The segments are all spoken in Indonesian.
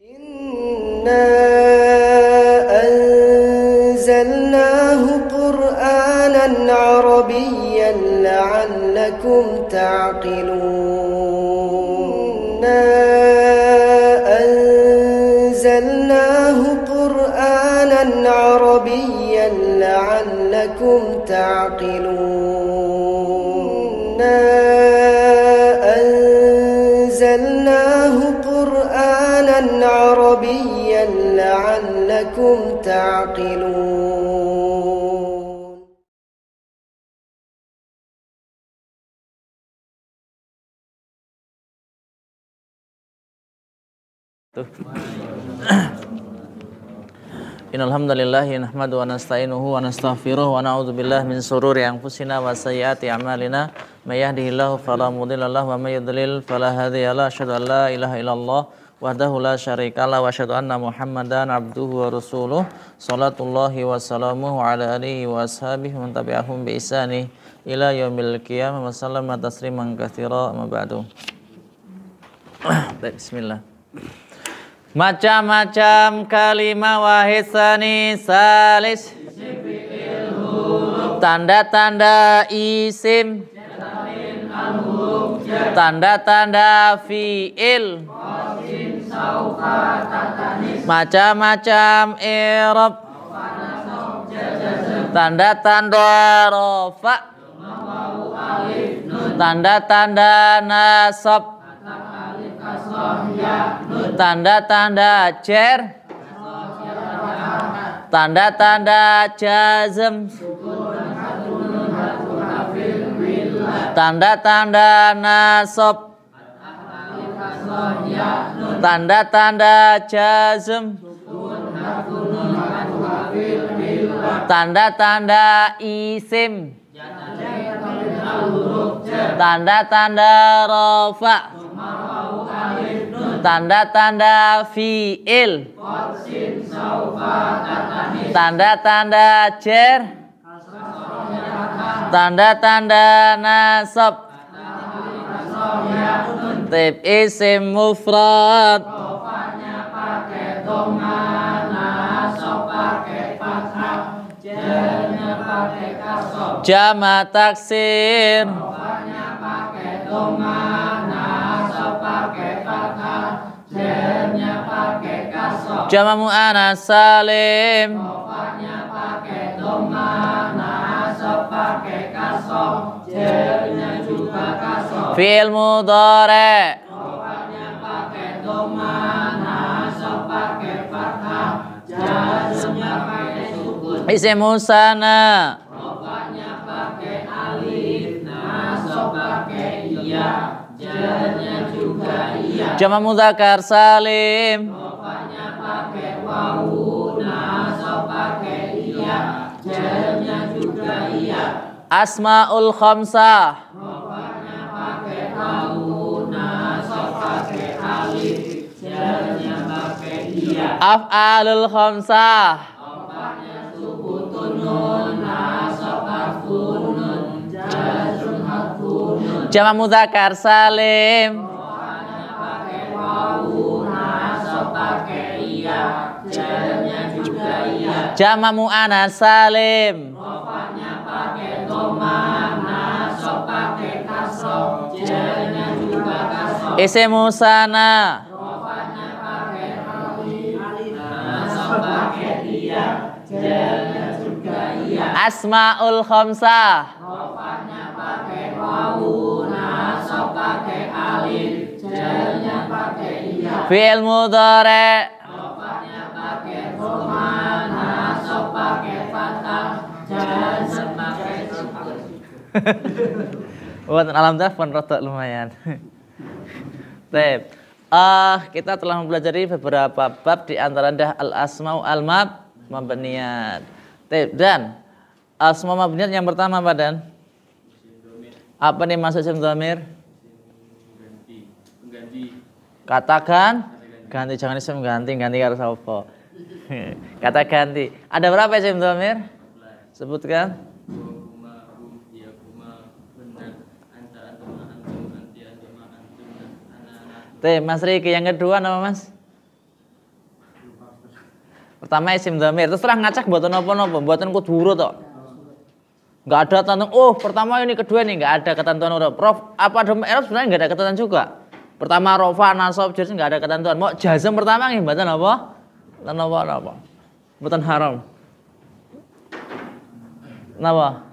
Inna anzalnahu Qur'anan Arabiyyan la'allakum ta'qilun. Anzalnahu Qur'anan Arabiyyan la'allakum ta'qilun. Anzalnahu Qur'anan Arabiyyan la'allakum ta'qilun. Innal hamdalillah nahmaduhu wa nasta'inuhu wa nastaghfiruh wa na'udzu billahi min shururi anfusina wa sayyiati a'malina may yahdihillahu fala mudilla lahu wa may yudlil fala hadiya lahu asyhadu an la ilaha illallah wahdahu la syarikalah wa asyhadu anna Muhammadan abduhu wa rasuluh shalatullahi wa salamuhu ala alihi wa ashabihi man tabi'ahum bi ihsani ila yaumil qiyamah wa sallama tasliman katsira amma ba'du. Bismillah. Macam-macam kalimah wahid tsani salis, tanda-tanda isim, tanda-tanda fi'il, macam-macam i'rab, tanda-tanda rafa, tanda-tanda nasab, tanda-tanda jar, tanda-tanda jazm, tanda-tanda nasab, tanda-tanda jazm, tanda-tanda isim, tanda-tanda rafa, tanda-tanda fi'il, tanda-tanda jar, tanda-tanda nasab, tip isim mufrad, jama taksir, jama muannas salim, fi'il mudhari, isim musanna, jama mudzakkar salim, asmaul khamsah, af'alul khamsah, jama mudzakkar salim, jama muannas salim, isim musanna, asmaul khamsah, fi'il mudhari, alhamdulillah pun rotok lumayan. Baik. Kita telah mempelajari beberapa bab di antaranya al-asma'u al-mabniyat. Dan asma mabniyat yang pertama apa Dan? Apa nih maksud isim dhamir? Katakan ganti, jangan isim ganti harus apa? Kata ganti. Ada berapa isim dhamir? Sebutkan. Mas Riki, yang kedua nama Mas? Pertama isim dhamir, terus terang ngacak mboten napa-napa, mboten kudu urut tok. Enggak ada ketentuan, oh pertama ini kedua ini enggak ada ketentuan urut. Prof, apa ada i'rab sebenarnya enggak ada ketentuan juga. Pertama rafa, nasab, jar enggak ada ketentuan. Mau jazm pertama nggih mboten apa? Napa-napa. Mboten haram. Napa?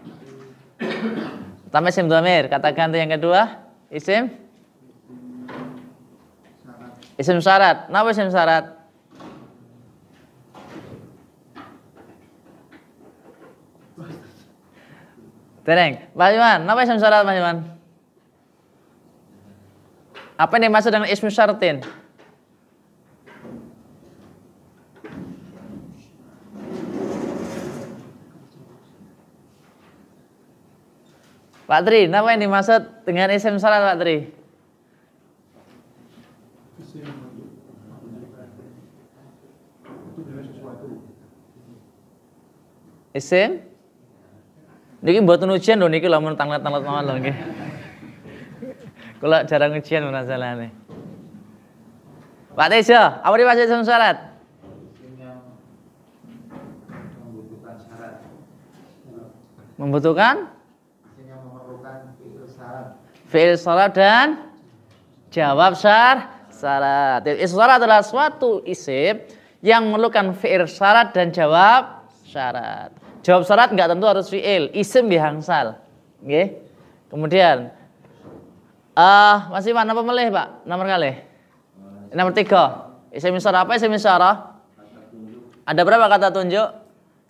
Pertama isim dhamir, kata ganti yang kedua isim syarat. Napa isim syarat? Tereng, Mas Iman, napa isim syarat Mas Iman? Apa yang dimaksud dengan ismu syaratin? Pak Tri, apa yang dimaksud dengan isim syarat Pak Tri? Isim? Niki mboten ujian lho niki lamun tanglet-tanglet mawon lho nggih. Kula jarang ujian masalahane. Pak Tejo, apa dimaksud isim syarat? Membutuhkan fi'il syarat dan jawab syarat. Isim syarat adalah suatu isim yang memerlukan fi'il syarat dan jawab syarat. Jawab syarat enggak tentu harus fi'il, isim bihangsal. Nggih. Kemudian Mas Iman apa melih, Pak? Nomor kali. Nomor 3. Isim isyarah apa isim isyarah? Ada berapa kata tunjuk?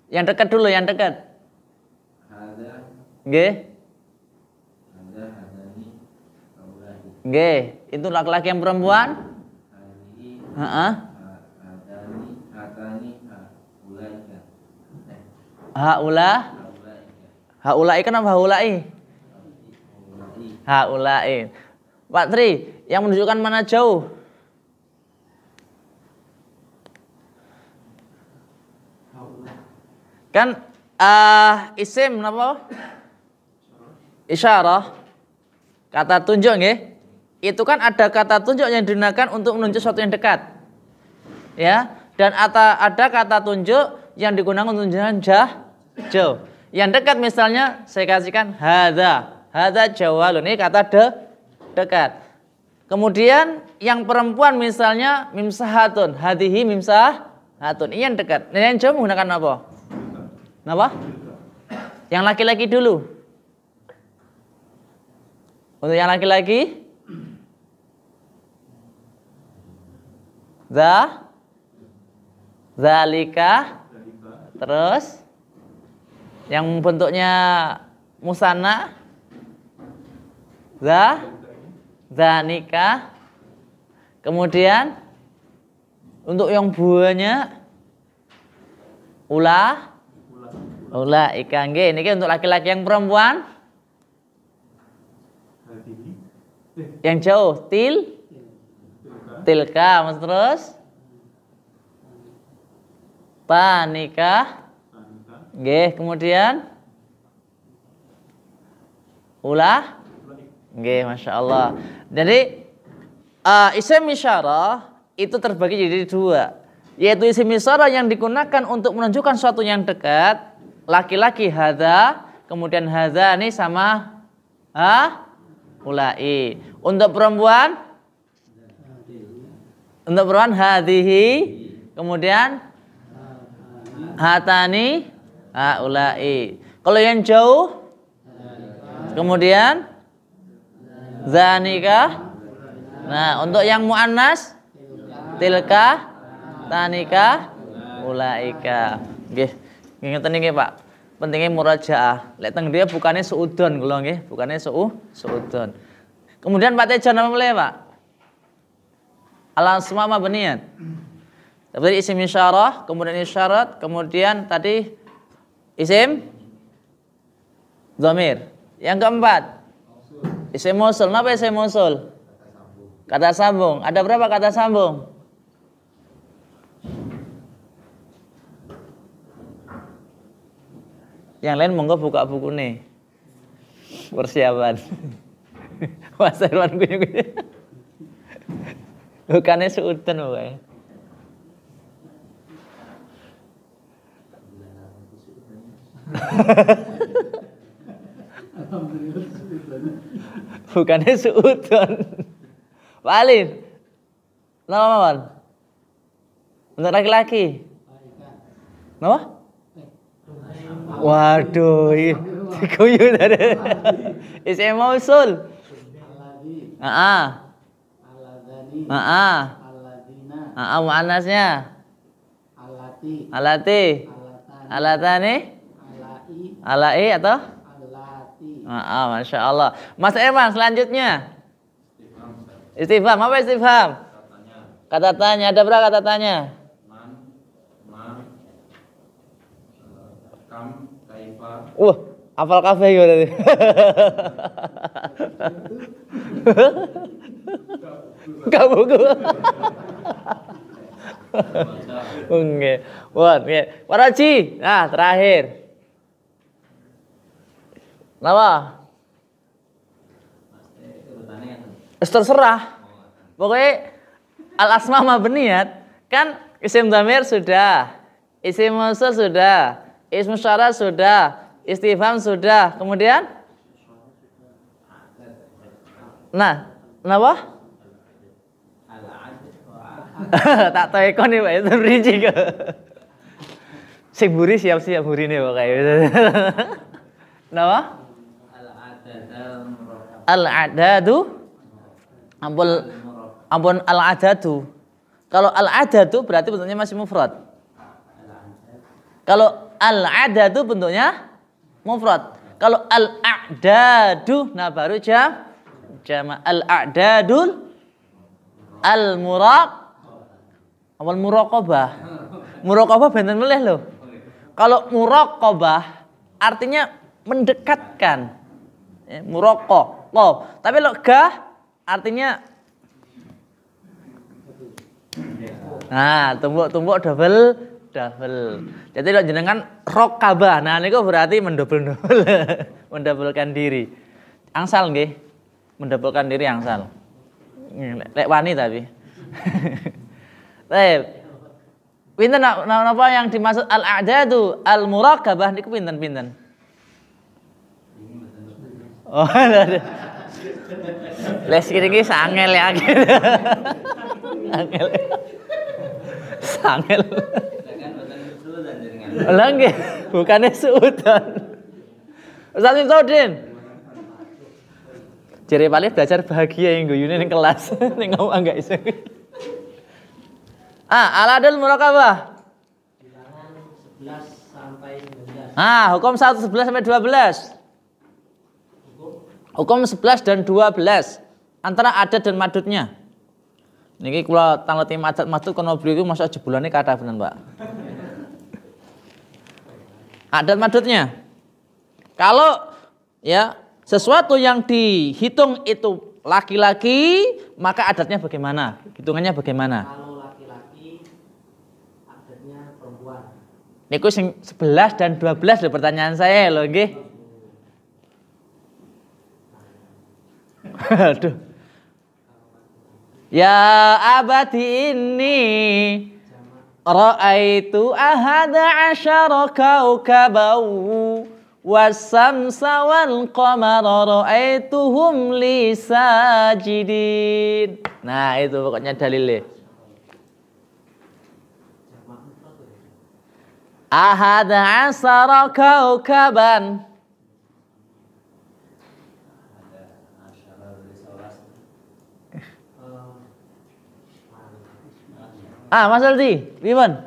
Yang dekat dulu, yang dekat. Nggih. Nggih, itu laki-laki yang perempuan? Heeh. Haulai kan apa haulai? Haulai. Pak Tri, yang menunjukkan mana jauh? Kan isim apa? Isyarah. Kata tunjuk nggih. Itu kan ada kata tunjuk yang digunakan untuk menunjuk sesuatu yang dekat. Ya, dan ada kata tunjuk yang digunakan untuk menunjukkan jauh. Yang dekat misalnya saya kasihkan hadza jawalun, ini kata dekat. Kemudian yang perempuan misalnya mimsahatun, hadhihi mimsahatun, ini yang dekat. Yang jauh menggunakan apa? Apa? Yang laki-laki dulu. Untuk yang laki-laki zalika. Terus yang bentuknya musanna zanika. Kemudian untuk yang buahnya ulaika nggih. Niki untuk laki-laki, yang perempuan yang jauh tilka. Terus panika. Nggih, kemudian nggih, Masya Allah. Jadi isim isyarah itu terbagi jadi dua, yaitu isim isyarah yang digunakan untuk menunjukkan sesuatu yang dekat, laki-laki hadza, kemudian hadzani sama ulai. Untuk perempuan hadhihi, kemudian hatani ulai. Kalau yang jauh kemudian zanika. Nah, untuk yang muannas tilka, tanika, ulaika. Nggih, ngeten niki, Pak. Pentingnya murajaah. Lek teng dia bukannya suudon kula nggih, bukannya suudon. Kemudian Pak Tejo nama mulai, Pak. Al-asma mabniyan. Tadi isim isyarah, kemudian isyarat, kemudian tadi isim dhamir. Yang keempat, isim mausul. Napa isim mausul? Kata sambung. Ada berapa kata sambung? Yang lain monggo buka buku nih. Persiapan. Mas Irwan kuyu-kuyu. Bukannya seudan pokoknya. Bukannya suudon. Pak Alin. Nama mawon? Untuk laki-laki. Nama? Waduh, diguyu tadi. Isim mausul. Heeh. Heeh. Heeh, muannasnya. Alati. Alatani. Alai atau? Heeh, Masya Allah. Mas Eman selanjutnya. Istifham, apa istifham? Kata tanya, ada berapa kata tanya? Hafal kafe gitu tadi. Kamu gue. Oke. Oke. Waraji. Nah, terakhir. Kenapa? Terserah. Pokoknya al-asma mabniyat kan isim dhamir sudah, isim mausul sudah, ismu syarat sudah, istifham sudah. Kemudian nah, kenapa? Tak tahu ikon nih Pak, itu berinci ke. Sing buri siap-siap buri nih Pak kayak gitu. Kenapa? Al-adadu. Ampun al-adadu. Kalau al-adadu berarti bentuknya masih mufrad. Kalau al-adadu bentuknya mufrad. Kalau al-a'dadu nah baru jama' al-a'dadul al-muraqabah. Muraqabah benten meleh loh. Kalau muraqabah artinya mendekatkan. Muraqabah. Tapi lo gah artinya nah, tumbuk double. Jadi lo jenengan rokabah. Nah, niku berarti mendobelkan diri. Angsal nggih. Mendobelkan diri angsal. Lek wani tapi. Baik. Pinten napa yang dimaksud al-a'dadu al-muraqabah niku pinten? Oh, les iki sangel ya. Sangel. Lah nggih, bukannya suudan. Ustaz Miftahudin. Jere paling belajar bahagia yang guyune ning kelas, ning ngomong enggak iso. Al-adul muraqabah. Bilangan 11 sampai 12. Hukum 1 11 sampai 12. Hukum 11 dan 12 antara adat dan madudnya. Niki kula tangleti adat madud kono beliau iku masa jebulane kathah bener, Pak. Adat madudnya. Kalau ya sesuatu yang dihitung itu laki-laki, maka adatnya bagaimana? Hitungannya bagaimana? Kalau laki-laki adatnya perempuan. Niku sing 11 dan 12 lho pertanyaan saya lho nggih. Aduh. Ya abadi ini ra'aitu ahada asyara kaukabau wasamsa wal qamara ra'aituhum li sajidin. Nah, itu pokoknya dalilnya. Ahada asyara kaukaban. Mas Aldi, Biman.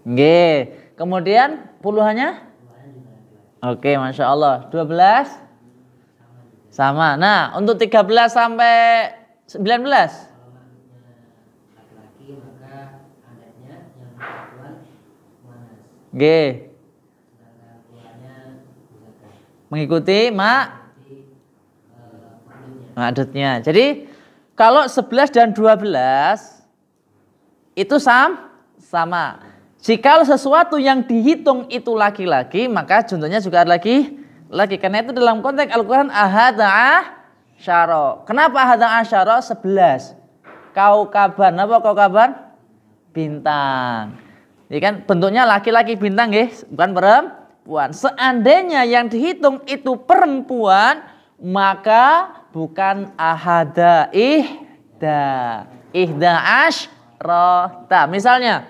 Nggih. Kemudian puluhannya? Oke, Masya Allah. 12? Sama. Nah, untuk 13 sampai 19? Nggih. Mengikuti madudnya. Jadi kalau 11 dan 12 itu sama. Jika sesuatu yang dihitung itu laki-laki, maka contohnya juga laki. Karena itu dalam konteks Al-Quran ahada syara. Kenapa hada asyara 11? Kaukaban. Apa kaukaban? Bintang. Ini kan bentuknya laki-laki bintang nggih, bukan perempuan. Seandainya yang dihitung itu perempuan, maka bukan ahada, ihda asyrata. Misalnya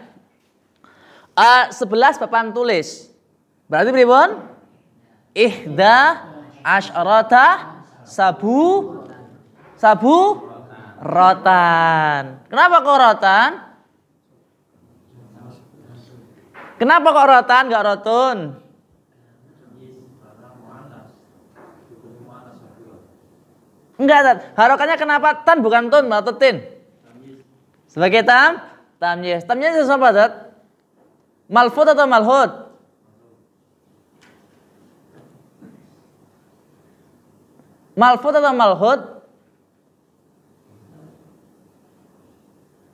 11 papan tulis. Berarti pripun? Ihda asyrata sabu rotan. Kenapa kok rotan? Kenapa kok rotan, enggak rotun? Enggak, Tan. Harokannya kenapa tan bukan tun atau tin? Sebagai tamyiz. Tamyiz itu apa, Tat? Malfud atau malhud? Malfud atau malhud?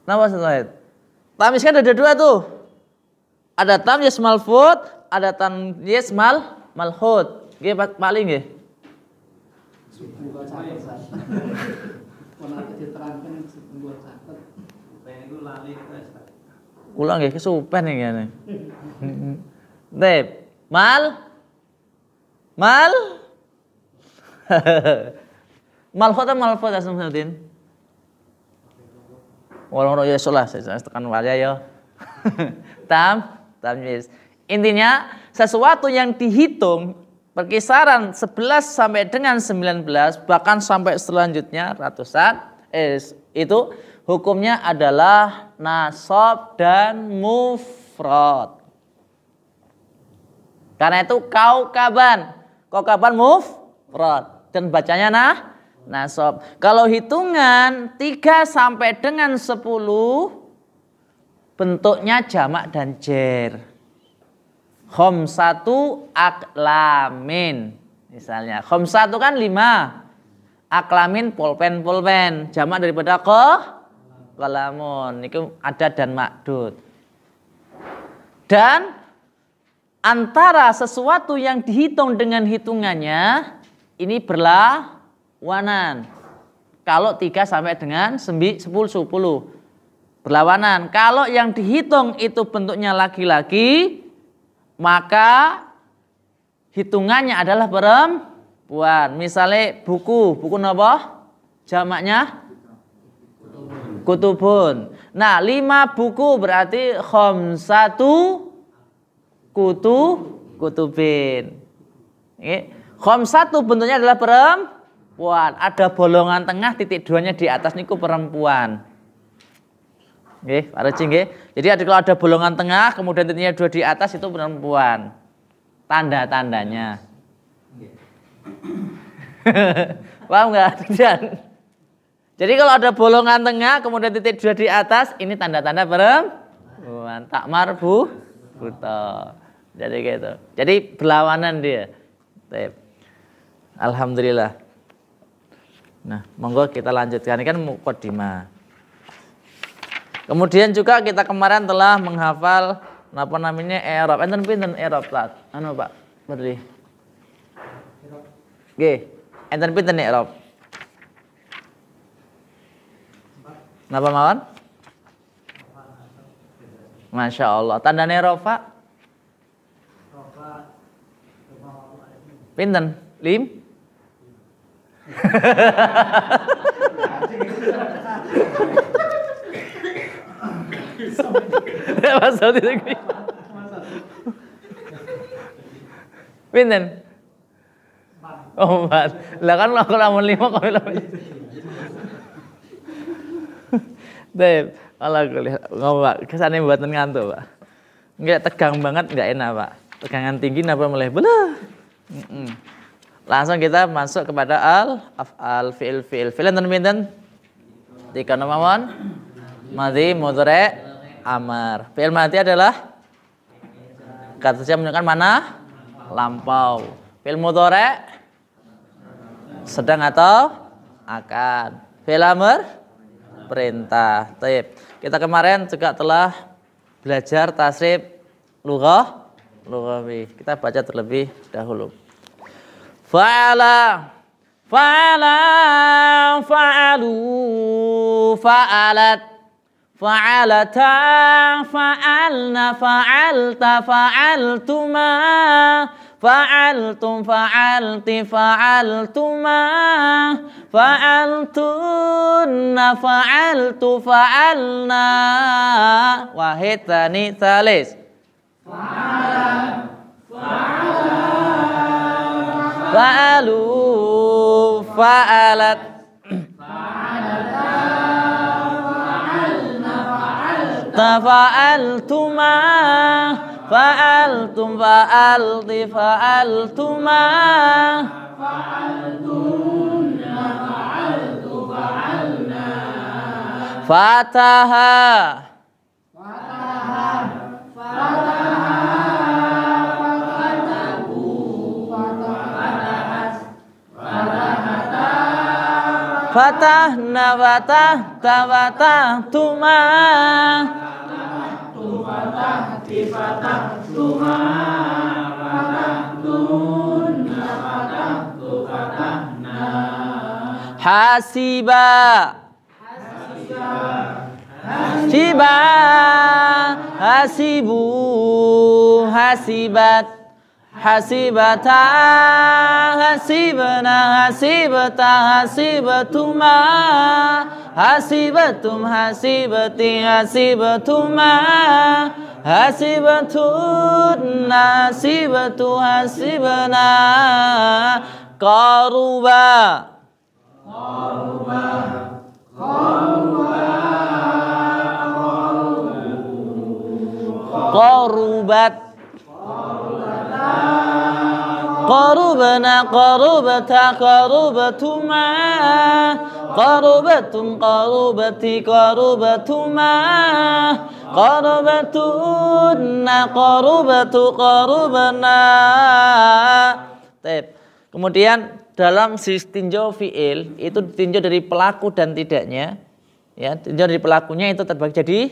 Nama Ustaz? Tamyiz kan ada dua tuh. Ada tamyiz malfud, ada tamyiz malhud. Nggih, paling nggih. Ulang nggih kesupen iki ngene. Dep, malhud atau malfud Asmaudin? Orang ya salah, saya tekan wajah ya. Tamyiz. Intinya sesuatu yang dihitung perkisaran 11 sampai dengan 19 bahkan sampai selanjutnya ratusan itu hukumnya adalah nasab dan mufrad. Karena itu kaukaban mufrad dan bacanya nasab. Kalau hitungan 3 sampai dengan 10 bentuknya jamak dan jer. Khomsatu aklamin. Misalnya khomsatu kan 5. Aklamin pulpen. Jamak daripada qalamun. Itu ada dan makdud. Dan antara sesuatu yang dihitung dengan hitungannya ini berlawanan. Kalau 3 sampai dengan 10 berlawanan. Kalau yang dihitung itu bentuknya laki-laki, maka hitungannya adalah perempuan. Misalnya buku apa? Jamaknya kutubun. Nah, 5 buku berarti khamsatu kutubin. Khamsatu bentuknya adalah perempuan. Ada bolongan tengah, titik 2-nya di atas niku perempuan. Nggih, Pak Reci nggih. Jadi kalau ada bolongan tengah, kemudian titiknya 2 di atas itu perempuan. Tanda-tandanya. Paham enggak? Jadi kalau ada bolongan tengah, kemudian titik 2 di atas, ini tanda-tanda perempuan. Takmar buta. Jadi gitu. Jadi berlawanan dia. Alhamdulillah. Nah, monggo kita lanjutkan. Ini kan muqaddimah. Kemudian juga kita kemarin telah menghafal apa namanya i'rab. Enten pinten i'rab Pak? Anu Pak, Badri. Nggih, enten pinten i'rab? Napa mawon? Masya Allah. Tandane rofa? Pinten? Lim? Masal di negeri. Pinten? Oh, 4. Lah kan aku lamun 5 kok lamun. Dep, Allah kuliah. Ngomong Pak, kesane mboten ngantuk, Pak. Enggak tegang banget, enggak enak, Pak. Tegangan tinggi napa mulai belah. Langsung kita masuk kepada al-af'al fi'il. Fi'il enten pinten? 3 mawon. Madhi, mudhari', amar. Fi'il madhi adalah kata kerja menunjukkan mana? Lampau. Fi'il mudhari' sedang atau akan. Fi'il amr perintah. Taib. Kita kemarin juga telah belajar tasrif lughawi. Kita baca terlebih dahulu. Fa'ala fa'ala, fa'alu, fa'alat, fa'alata, fa'alna, fa'alta, fa'altuma, fa'altum, fa'alti, fa'altuma, fa'altunna, fa'altu, fa'alna. Wahid, tsani, tsalis. Fa'alu, fa'alat, fa'altuma, fa'altum, fa'alti, fa'altuma, fataha, fatahna, fatahta, fatahtuma, hasiba, hasiba, hasibu, hasibat, hasibata, hasibna, hasibata, hasibatuma, hasibatum, hasibati, hasibatuma, hasibatun, hasibatu, hasibna, qaruba, qarubat, qarubna, qarubata, qarubatuma, qarubatum, qarubati, qarubatuma, qarubatunna, qarubatu, qarubana. Kemudian dalam tinjau fi'il itu ditinjau dari pelaku dan tidaknya. Ya, tinjau dari pelakunya itu terbagi jadi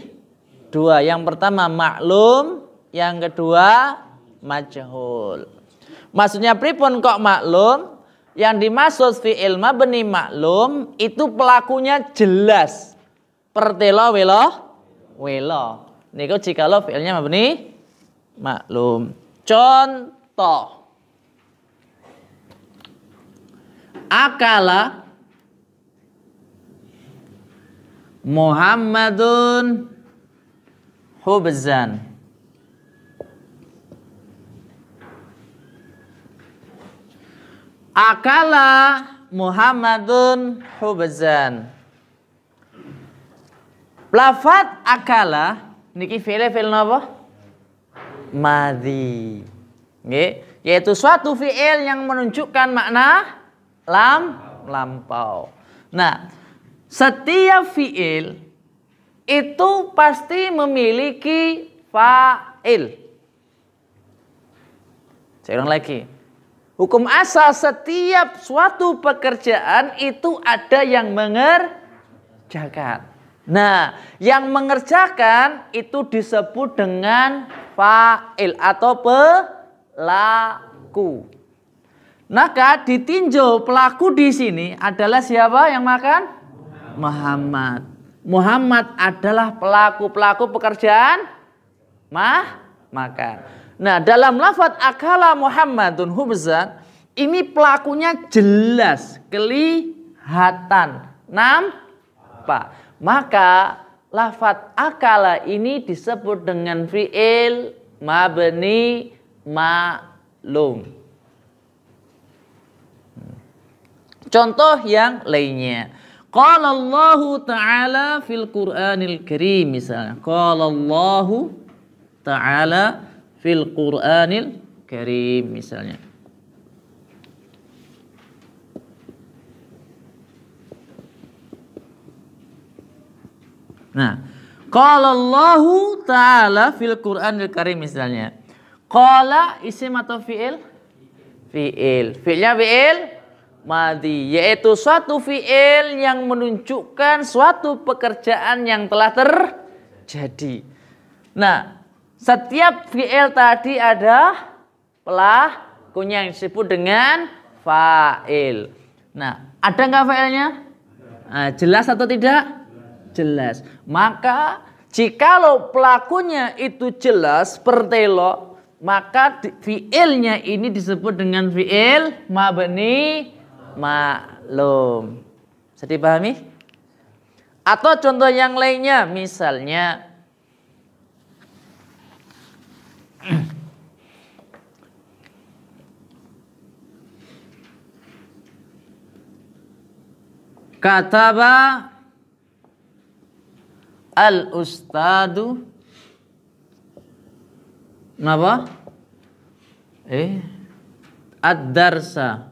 dua. Yang pertama maklum, yang kedua majhul. Maksudnya pripun kok maklum? Yang dimaksud fi'il mabni maklum itu pelakunya jelas. Pertelo welo welo. Niku jikalau fi'ilnya mabni maklum. Contoh. Akala Muhammadun hubzan. Akala Muhammadun hubzan. Lafat akala niki fi'il napa? Madhi. Nggih, yaitu suatu fi'il yang menunjukkan makna lampau. Nah, setiap fi'il itu pasti memiliki fa'il. Saya ulang lagi. Hukum asal setiap suatu pekerjaan itu ada yang mengerjakan. Nah, yang mengerjakan itu disebut dengan fa'il atau pelaku. Maka ditinjau pelaku di sini adalah siapa yang makan? Muhammad. Muhammad adalah pelaku pekerjaan makan. Nah, dalam lafaz akala Muhammadun hubzan ini pelakunya jelas, kelihatan, nampak. Maka lafaz akala ini disebut dengan fi'il mabni maklum. Contoh yang lainnya. Qala Allahu Ta'ala fil Qur'anil Karim misalnya. Qala Allahu Ta'ala fil Qur'anil Karim misalnya. Nah, qala Allahu Ta'ala fil Qur'anil Karim misalnya. Qala isim atau fi'il? Fi'il. Fi'ilnya fi'il madhi, yaitu suatu fi'il yang menunjukkan suatu pekerjaan yang telah terjadi. Nah, setiap fi'il tadi ada pelakunya yang disebut dengan fa'il. Nah, ada nggak fi'ilnya? Nah, jelas atau tidak? Jelas. Maka jikalau pelakunya itu jelas pertelo, maka fi'ilnya ini disebut dengan fi'il mabni maklum. Bisa dipahami? Atau contoh yang lainnya, misalnya kataba al-ustadu napa? Ad-darsa.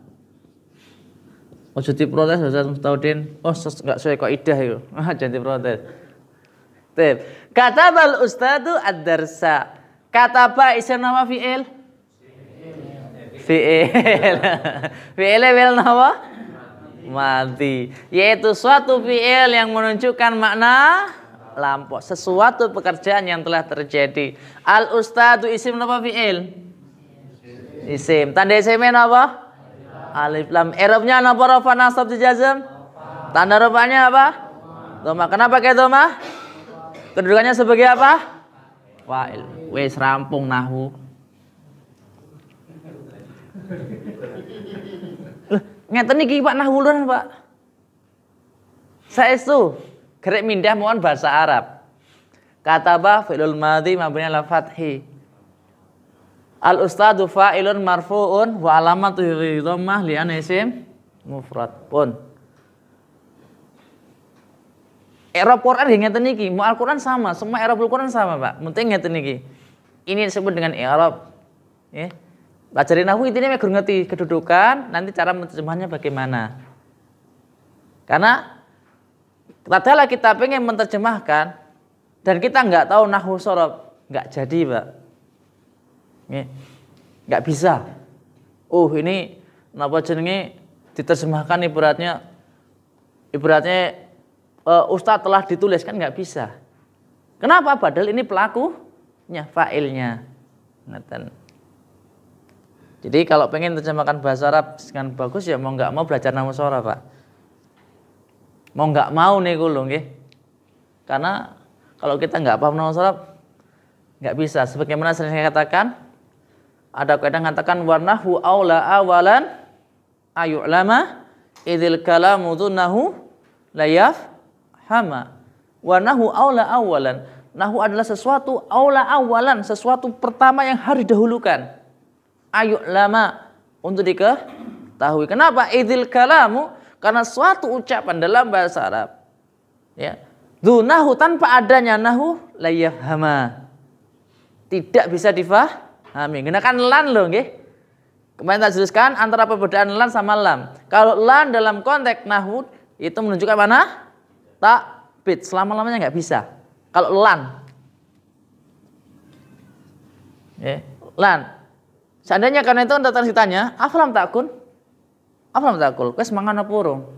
Ojo diprotes Ustaz Mustaudin. Oh, enggak sesuai kaidah itu. Jangan diprotes. Katabal ustadu ad-darsa. Kataba isim nama fi'il? Fi'il. Fi'ilnya fi'il nama? Mati. Yaitu suatu fi'il yang menunjukkan makna lampau. Sesuatu pekerjaan yang telah terjadi. Al-ustadu isim nama fi'il? Isim. Tanda isimnya apa? Alif lam. I'rabnya napa rafa nasab jazm? Tanda rafanya apa? Dhamma. Kenapa pakai dhamma? Kedudukannya sebagai apa? Fa'il. Wis rampung nahwu. Ngeten niki Pak nahwu lho Pak. Saestu gerek mindah mohon bahasa Arab. Kataba fi'lul madhi mabni ala fathi. Al ustadu fa'ilun marfu'un wa alamatu dhammah li anna isim mufrad pun. I'rab Quran nggih ngeten niki, mau Al-Qur'an sama, semua i'rab Al-Qur'an sama, Pak. Penting ngeten niki. Ini disebut dengan i'rab. Ya. Pelajari nahwu intinya mek ngerti kedudukan, nanti cara menerjemahnya bagaimana. Karena tatkala kita pengen menerjemahkan dan kita nggak tahu nahwu shorof, nggak jadi, Pak. Nggak bisa. Ini napa jenenge diterjemahkan ibaratnya Ustadz telah ditulis, kan nggak bisa. Kenapa? Padahal ini pelakunya, fa'ilnya. Jadi kalau pengen terjemahkan bahasa Arab dengan bagus ya mau nggak mau belajar nahwu shorof, Pak. Mau nggak mau nih kulo nggih. Karena kalau kita nggak paham nahwu shorof nggak bisa. Sebagaimana sering saya katakan, ada kaidah mengatakan warnahu aula awalan ayu'lama idzil kalamu dunahu la yafhama. Warnahu aula awalan. Nahwu adalah sesuatu aula awalan, sesuatu pertama yang harus didahulukan. Ayu'lama untuk diketahui. Kenapa? Idzil kalamu, karena suatu ucapan dalam bahasa Arab ya, dunahu tanpa adanya nahwu la yafhama. Tidak bisa difahami. Gunakan lan loh nggih. Kemarin tak jelaskan antara perbedaan lan sama lam. Kalau lan dalam konteks nahwu itu menunjukkan mana? Takbid. Selama-lamanya nggak bisa. Kalau lan. Lan. Seandainya karena itu datang ditanya, afalam takun? Afalam takul? Wes mangan apa urung?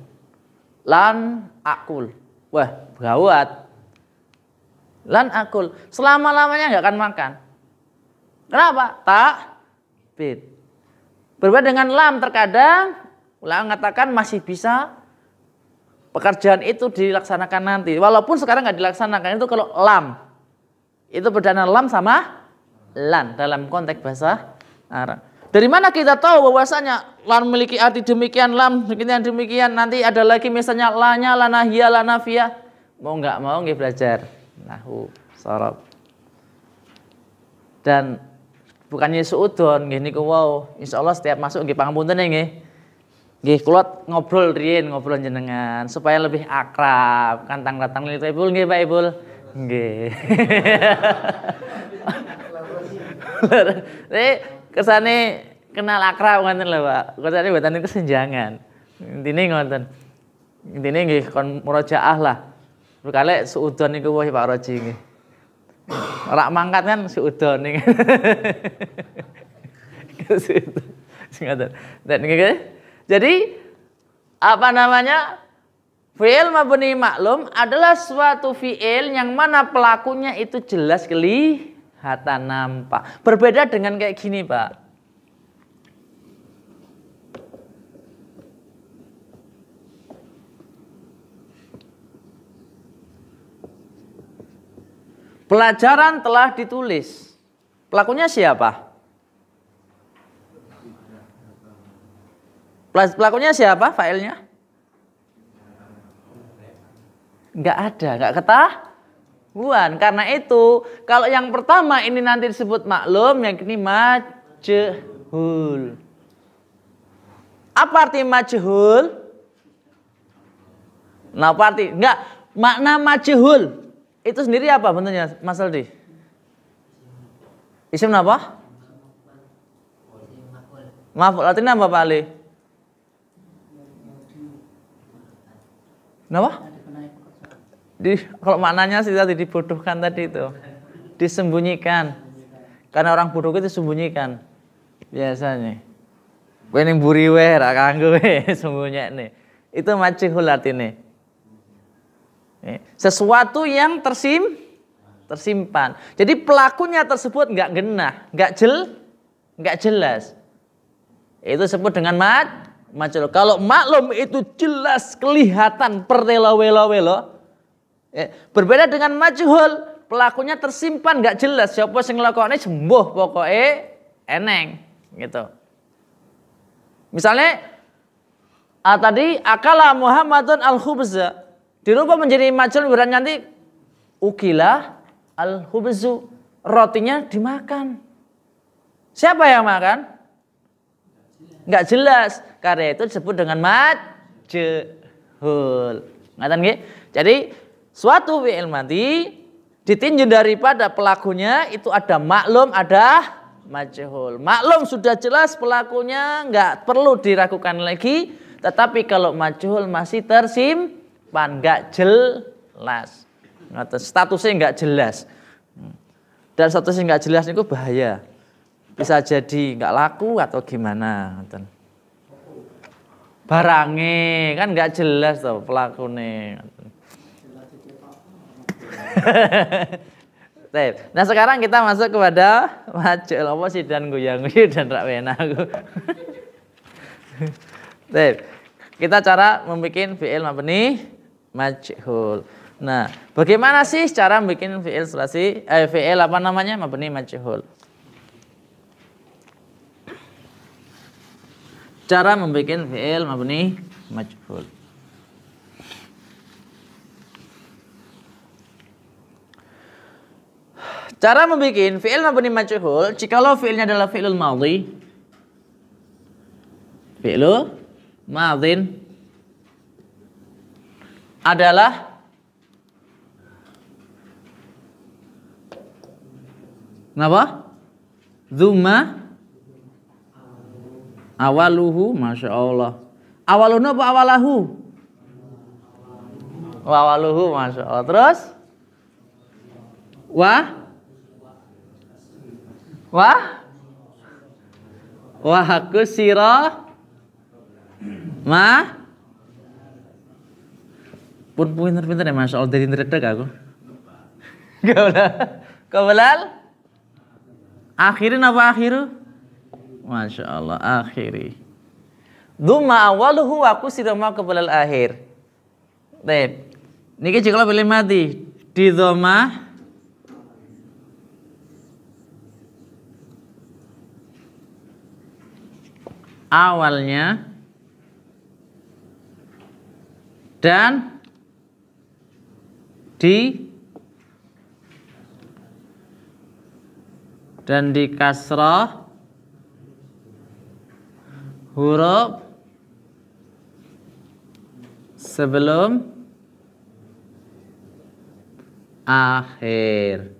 Lan akul. Wah, gawat. Lan akul. Selama-lamanya nggak akan makan. Kenapa? Takbid. Berbeda dengan lam, terkadang ulama mengatakan masih bisa pekerjaan itu dilaksanakan nanti. Walaupun sekarang nggak dilaksanakan, itu kalau lam. Itu berbeda lam sama lan dalam konteks bahasa Arab. Dari mana kita tahu bahwasanya lan memiliki arti demikian, lam demikian, nanti ada lagi misalnya lanya, lanahia, lanafia. Mau nggak mau nggih belajar nahwu shorof. Dan bukannya suudon nggih niku wau, insyaallah setiap masuk nggih pangapunten nggih. Nggih kula ngobrol jenengan supaya lebih akrab, kantang-kantang lili Ibul nggih Pak Ibul. Nggih. Kesane kenal akrab ngoten lho Pak. Kesane mboten kesenjangan. Intine ngoten. Intine nggih kon murojaah lah. Berkali suudon niku wau Pak Roji nggih. Rak mangkat kan suudon nih. Jadi apa namanya? Fi'il mabni maklum adalah suatu fi'il yang mana pelakunya itu jelas kelihatan nampak. Berbeda dengan kayak gini, Pak. Pelajaran telah ditulis. Pelakunya siapa? Pelakunya siapa? Failnya? Enggak ada, enggak ketahuan. Karena itu, kalau yang pertama ini nanti disebut maklum, yang ini majhul. Apa arti majhul? Nah, apa arti? Enggak, makna majhul itu sendiri apa bentuknya, Mas Aldi? Isim apa? Maf'ul. Artinya apa, Pak Ali? Kenapa? Kalau maknanya sih tadi dibodohkan tadi itu. Disembunyikan. Karena orang bodoh itu disembunyikan. Biasanya. Kowe ning mburi wae ra kanggo sembunyiane. Itu majhul artinya. Sesuatu yang tersimpan. Jadi pelakunya tersebut nggak genah, nggak jelas. Itu disebut dengan majhul. Kalau maklum itu jelas kelihatan pertelo-welo-welo. Berbeda dengan majhul, pelakunya tersimpan nggak jelas. Siapa sing nglakone sembuh pokoknya eneng gitu. Misalnya tadi akala Muhammadun al-khubza. Dirubah menjadi majhul berarti nanti ukila al-khubzu, rotinya dimakan. Siapa yang makan? Enggak jelas. Karena itu disebut dengan majhul. Ngaten nggih? Jadi suatu fi'il madhi ditinjau daripada pelakunya itu ada maklum, ada majhul. Maklum sudah jelas pelakunya, enggak perlu diragukan lagi. Tetapi kalau majhul masih tersimpan, nggak jelas, statusnya nggak jelas, dan statusnya nggak jelas itu bahaya, bisa jadi nggak laku atau gimana, barangnya kan nggak jelas tuh pelakunya. Nah sekarang kita masuk kepada majhul. Apa sih dan goyang-goyang dan rak wena aku. Kita cara membuat fi'il mabni majhul. Nah, bagaimana sih cara bikin fi'il sulasi? Fi'il apa namanya? Mabni majhul. Cara membuat fi'il mabni majhul. Cara membuat fi'il mabni majhul, jikalau fi'ilnya adalah fi'ilul madhi. Fi'lu madhin adalah kenapa? Dzumma awaluhu, masya Allah. Awaluhu apa awalahu? Awaluhu, masya Allah. Terus haku sirah pun pinter-pinter ya, masya Allah, dari ngeredek aku. Kebalal akhirin apa akhiru? Masya Allah, akhiri. Dzumma awaluhu aku sirah ma kebalal akhir. Baik. Niki jika pilih mati di dzoma awalnya dan di kasrah huruf sebelum akhir.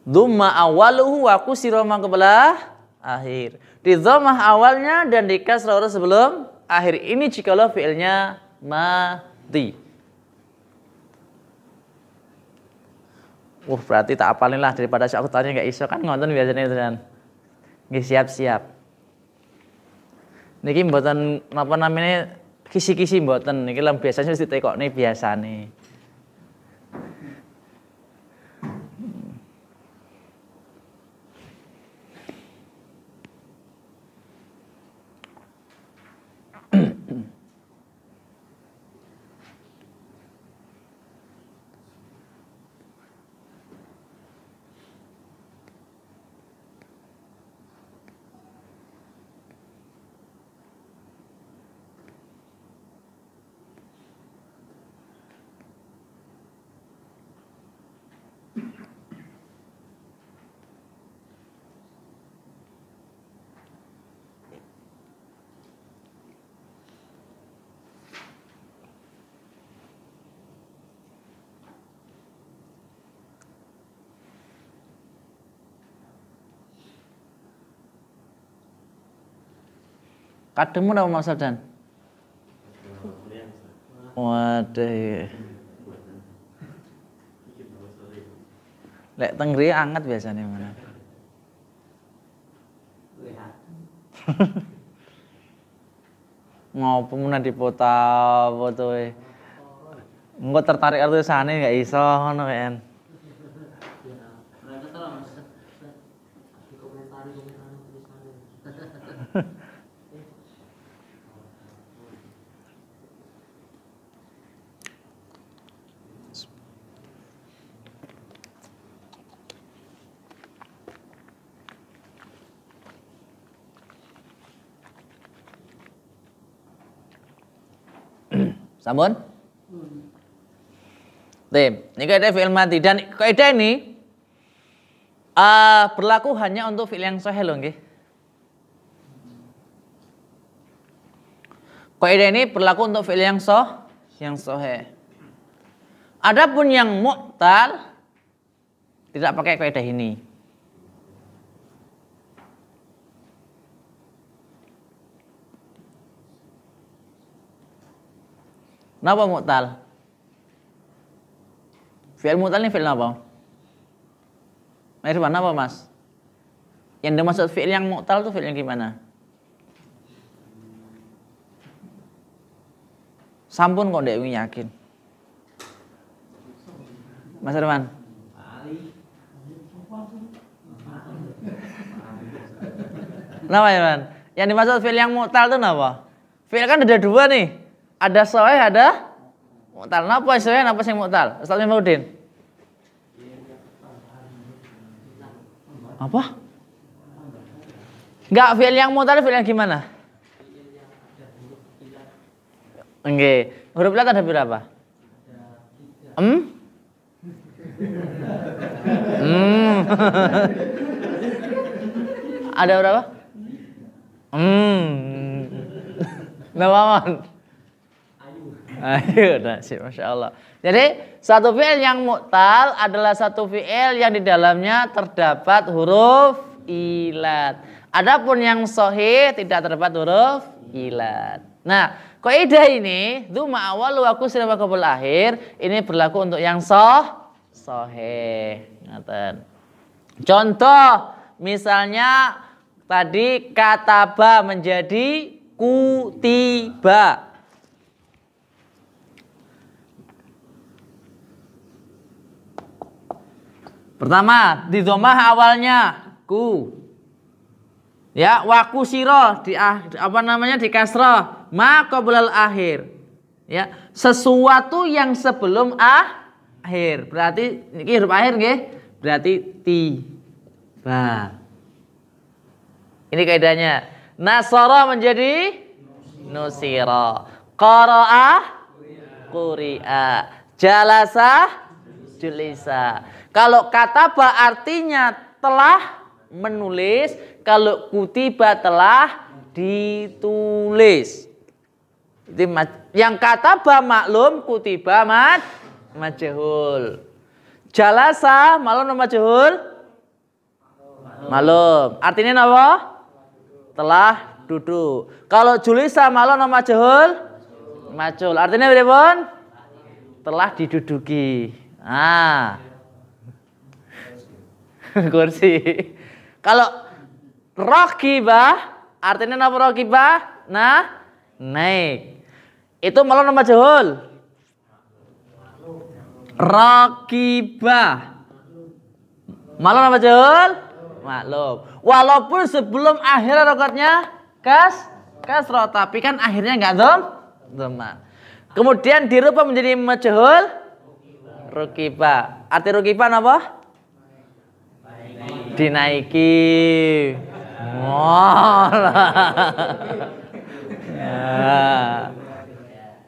Dzumma awaluhu wa kusira ma qabla akhir. Di dhammah awalnya dan di kasrah huruf sebelum akhir. Ini jikalau fi'ilnya madhi. Berarti tak apalin lah daripada aku tanya nggak iso kan ngonton biasanya itu kan. Nggih siap-siap. Niki mboten napa namanya kisi-kisi mboten niki lem biasanya wis ditekokne biasane. Kademu apa Mas Sabdan? Waduh. Lek tengri anget biasanya mana? Ngopo mun dipoto fotoe. Engko tertarik karo tulisane gak iso ngono kan. Sampun? Tim, ini kaidah fi'il madi dan kaidah ini berlaku hanya untuk fi'il yang sahih loh nggih. Kaidah ini berlaku untuk fi'il yang sahih. Adapun yang mu'tal tidak pakai kaidah ini. Napa mu'tal? Fi'il mu'tal ini fi'il apa? Irfan apa Mas? Yang dimaksud fi'il yang mu'tal itu fi'il yang gimana? Sampun kok ndek yakin. Mas Irfan. Napa Irfan? Yang dimaksud fi'il yang mu'tal itu napa? Fi'il kan ada dua nih. Ada sahih, ada mu'tal. Napa sahih, napa sing mu'tal? Ustaz Mimaudin. Apa? Enggak, fi'il yang mu'tal fi'il yang gimana? Nggih. Huruf lat ada berapa? Ada berapa? Nawaman. Ayo, nasib, Masya Allah. Jadi satu fi'il yang mu'tal adalah satu fi'il yang di dalamnya terdapat huruf ilat. Adapun yang sahih tidak terdapat huruf ilat. Nah, kaidah ini dzuma awal wa kusra wa qabl akhir ini berlaku untuk yang sahih. Ngaten. Contoh misalnya tadi kataba menjadi kutiba. Pertama, di dhammah awalnya ku. Ya, wa kusira di kasrah ma qablal akhir. Ya, sesuatu yang sebelum akhir. Berarti iki huruf akhir nggih? Berarti tiba. Ini kaidahnya. Nasara menjadi nusira. Qara'a quri'a. Jalasa julisa. Kalau kataba artinya telah menulis, kalau kutiba telah ditulis. Yang kataba maklum, kutiba majhul. Jalasa maklum majhul? Maklum. Artinya apa? Telah duduk. Kalau julisa maklum majhul? Majhul. Artinya berapa? Telah diduduki. Kursi. Kalau raqibah artinya apa raqibah? Naik. Itu maklum majhul. Raqibah. Maklum majhul? Maklum. Walaupun sebelum akhir rokatnya kasrah, tapi kan akhirnya enggak dhamma. Kemudian dirubah menjadi majhul raqibah. Arti raqibah apa? Dinaiki. Ya.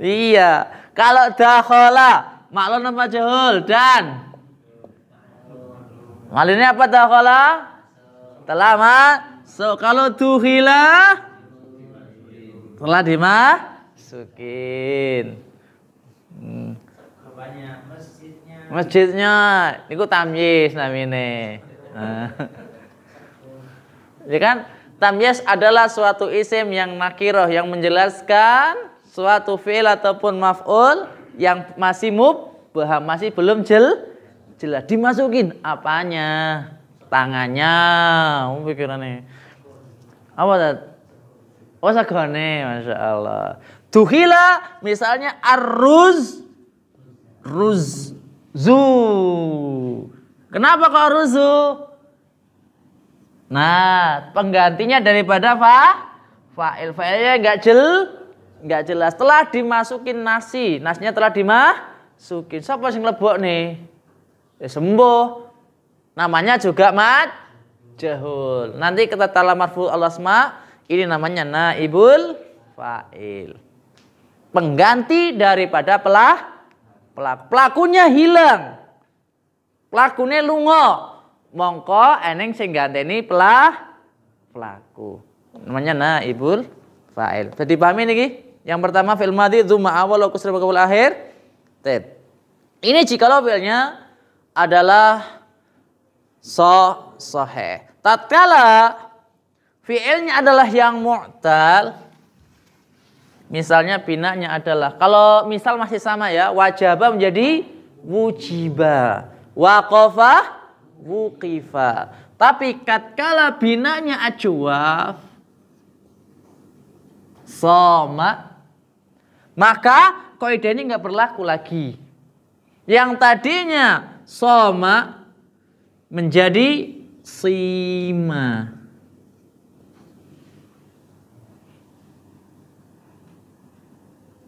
Iya. Kalau dakhala maklum majhul dan maklumnya apa dakhala? Telah masuk. Kalau dukhila telah dimasukin. Masjidnya niku tamyiz namine. Ya kan Tamyiz adalah suatu isim yang nakiroh yang menjelaskan suatu fi'il ataupun maf'ul yang masih mubham, masih belum jelas. Dimasukin apanya? Tangannya. Pikirannya. Apa dat? Oh sagone, Masya Allah. Duhila misalnya ruzzu. Kenapa kok ruzu? Nah, penggantinya daripada fa'il. Fa'ilnya enggak jelas. Telah dimasukin nasi. Nasinya telah dimasukin. Siapa sing lebok nih? Sembuh. Namanya juga majhul. Nanti kita tala marfu al-asma, ini namanya naibul fa'il. Pengganti daripada pelaku. Pelakunya hilang. Pelakunya lunga. Mongko eneng sing ganteni pelaku. Namanya naibul fa'il. Jadi pahami niki? Yang pertama fi'il madhi dzumma awal wa kusra qabl akhir. Ini jikalau fi'ilnya adalah sahih. Tatkala fi'ilnya adalah yang mu'tal, misalnya binanya adalah, kalau misal masih sama ya, wajaba menjadi wujiba, waqafa wuqifa. Tapi tatkala binanya ajwaf, soma, maka kaidah ini nggak berlaku lagi. Yang tadinya soma menjadi sima.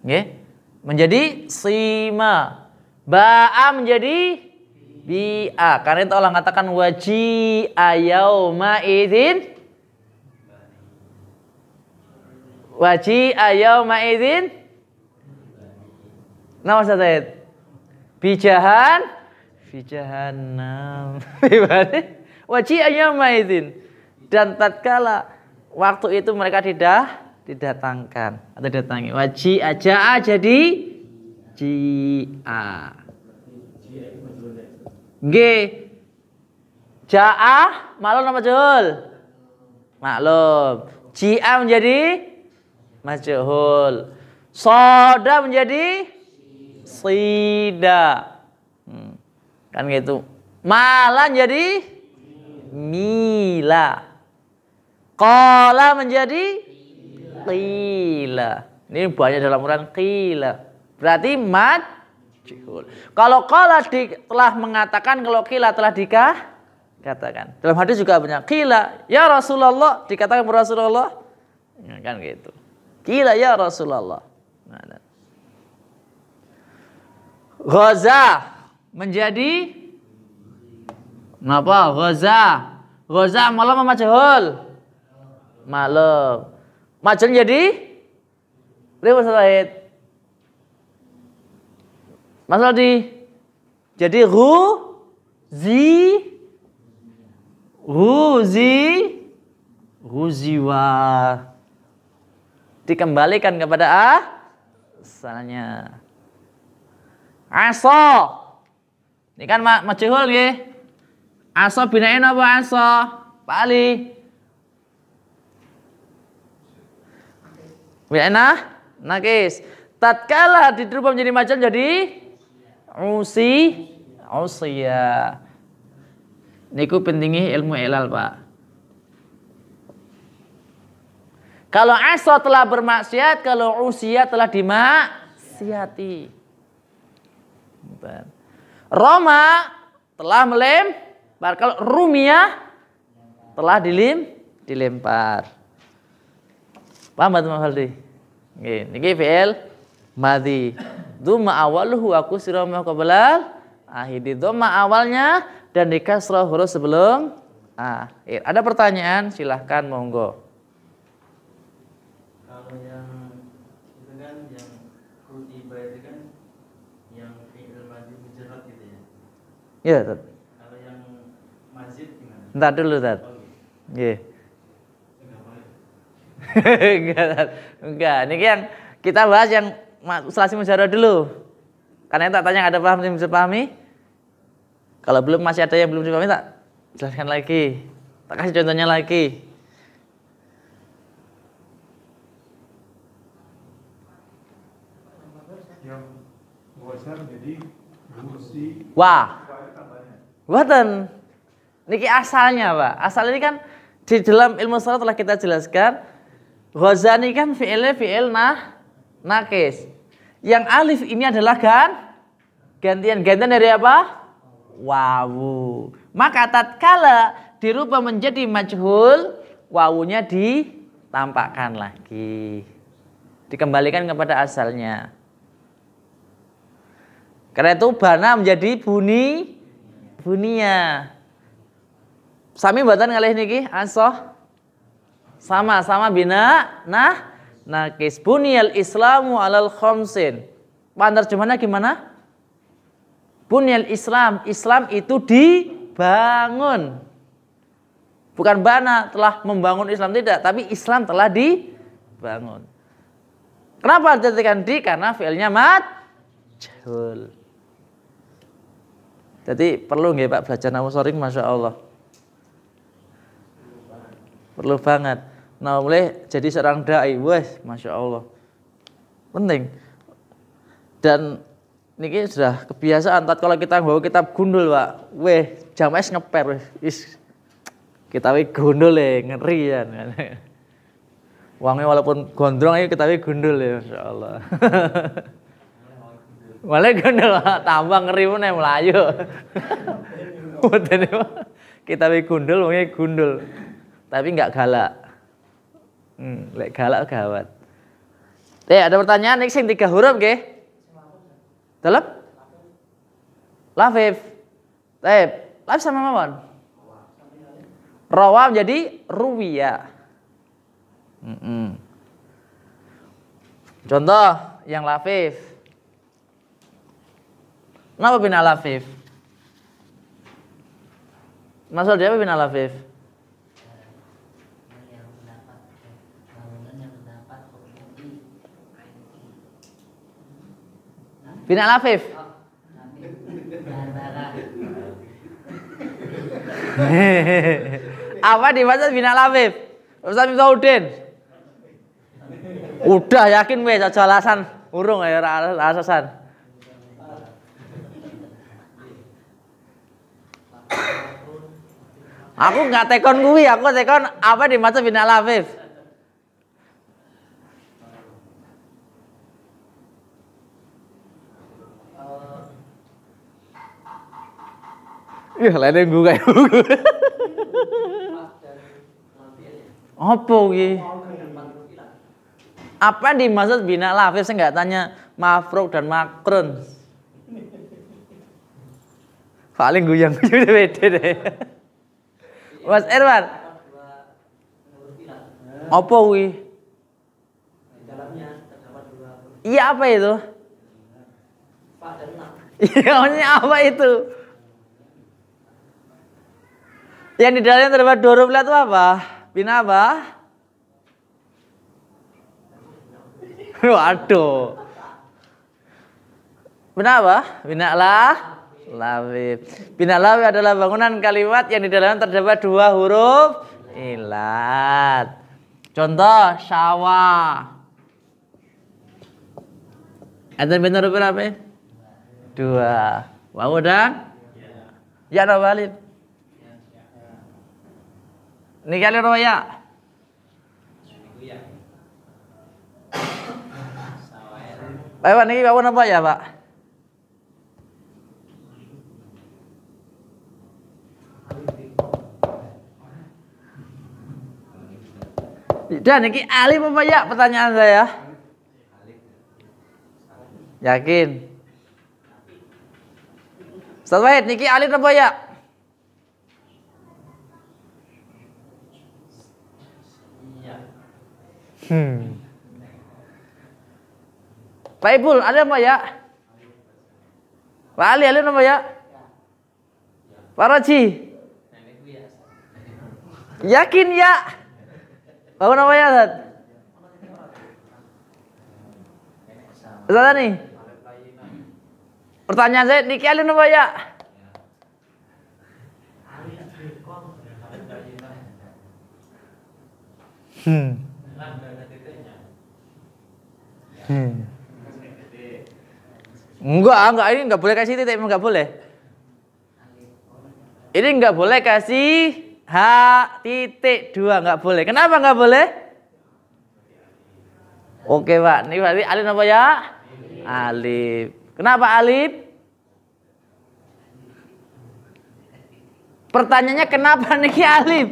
Nggih, menjadi sima. Ba'a menjadi bi'a. Karena itu Allah katakan waji'a yauma idzin. Waji'a yauma idzin. Nama Ustaz. Bijahannam. Waji'a yauma idzin. Dan tatkala waktu itu mereka didatangkan atau datangi. Waji'a ja'a jadi ji'a. G. Ja'ah maklum apa majhul? Maklum. Ji'a menjadi majhul. Soda menjadi sida. Kan gitu. Malan jadi mila. Qala menjadi qila. Ini banyak dalam Quran qila. Berarti majhul. Kalau qala telah mengatakan, kalau qila telah dikatakan. Dalam hadis juga banyak qila ya Rasulullah, dikatakan kepada Rasulullah. Kan gitu. Qila ya Rasulullah. Nah. Ghaza menjadi apa? Ghaza malam apa majhul? Malam. Majhul jadi berapa Said? Masalah jadi ghuziwa dikembalikan kepada asalnya. Asa. Ini kan majhul nggih. Asa binain apa asa? Pak Ali. Bina nakis. Tatkala dirubah menjadi majhul jadi usiya. Niku pentingnya ilmu ilal, Pak. Kalau asa telah bermaksiat, kalau usiya telah dimaksiati. Roma telah melempar, kalau rumiyah telah dilempar. Paham Pak Haldi? Nggih, niki fi'il madhi. Dhamma awaluhu wa kusra ma qabla akhir. Dhamma awalnya dan dikasrah huruf sebelum akhir. Ada pertanyaan? Silahkan monggo. Kalau yang itu kan yang kutiba itu kan yang fi'il madhi mujarrad gitu ya. Ya, Tat. Kalau yang mazid gimana? Entar dulu, Tat. Nggih. Enggak. Niki yang kita bahas yang sulasi mujarrad dulu. Karena tak tanya ada paham yang bisa pahami. Kalau belum masih ada yang belum dipahami tak jelaskan lagi. Tak kasih contohnya lagi. Wah. Mboten. Niki asalnya, Pak. Asal ini kan di dalam ilmu shalah telah kita jelaskan. Ghazani kan fi'il nakis. Yang alif ini adalah gantian dari apa? Wawu. Maka tatkala dirubah menjadi majhul, wawunya ditampakkan lagi. Dikembalikan kepada asalnya. Karena itu bana menjadi bunia. Sami mboten kalih niki asoh. Sama bina nakis. Buniyal Islamu alal khamsin. Penerjemahannya gimana? Buniyal Islam. Islam itu dibangun. Bukan bana telah membangun Islam, tidak, tapi Islam telah dibangun. Kenapa dijadikan di? Karena fi'ilnya majhul. Jadi perlu nggih Pak belajar nahwu sharing, Masya Allah. Perlu banget. Nah, boleh jadi seorang dai, wes, Masya Allah. Penting. Dan niki sudah kebiasaan. Kalau kita bawa kitab gundul, Pak, weh, jam es ngeper, wes. Kita gundul ngeri ya. Uangnya walaupun gondrong ayo kita gundul ya, Masya Allah. Malah gundul, tambah ngeri pun yang Melayu. Kita gundul, uangnya gundul. Tapi nggak galak. Lek galak gawat. Ada pertanyaan nih sing 3 huruf nggih? Dalam? Lafif. Lafif sama mawon. Rawa menjadi ruwiya. Contoh yang lafif. Kenapa bina lafif? Maksud dia apa bina lafif? Bina lafif. Apa dimaksud bina lafif? Ustaz Miftahudin. Udah yakin weh aja alasan urung ya alasan. Aku nggak tekon kuwi, aku tekon apa dimaksud bina lafif? Iya, lainnya gue kayak apa iki? Apa yang dimaksud bina lafif? Saya nggak tanya mafruk dan makrun. Paling guyang beda deh. Mas Irwan. Apa kuwi? Iya, apa itu? Iya, apa itu? Yang di dalamnya terdapat 2 huruf itu apa? Bina apa? Waduh. Bina apa? Bina lafif. Bina lafif adalah bangunan kalimat yang di dalamnya terdapat 2 huruf ilat. Contoh syawa. Ada bina huruf apa? 2. Wawu dan ya Walid. Ini kali roya. Pak, ini bawaan apa ya, Pak? Dan ini alif apa ya pertanyaan saya? Yakin? Ustaz Wahid, niki alif apa ya? Pak Ibul, ada apa ya? Pak Ali, ada apa ya? Pak Roji? Yakin ya? Bangun apa ya, Ustaz? Ustaz nih? Pertanyaan saya, niki alif apa ya? Enggak, ini enggak boleh kasih titik, enggak boleh. Ini enggak boleh kasih H titik 2, enggak boleh. Kenapa enggak boleh? Oke, Pak. Ini berarti alif apa ya? Alif. Kenapa alif? Pertanyaannya kenapa nih alif?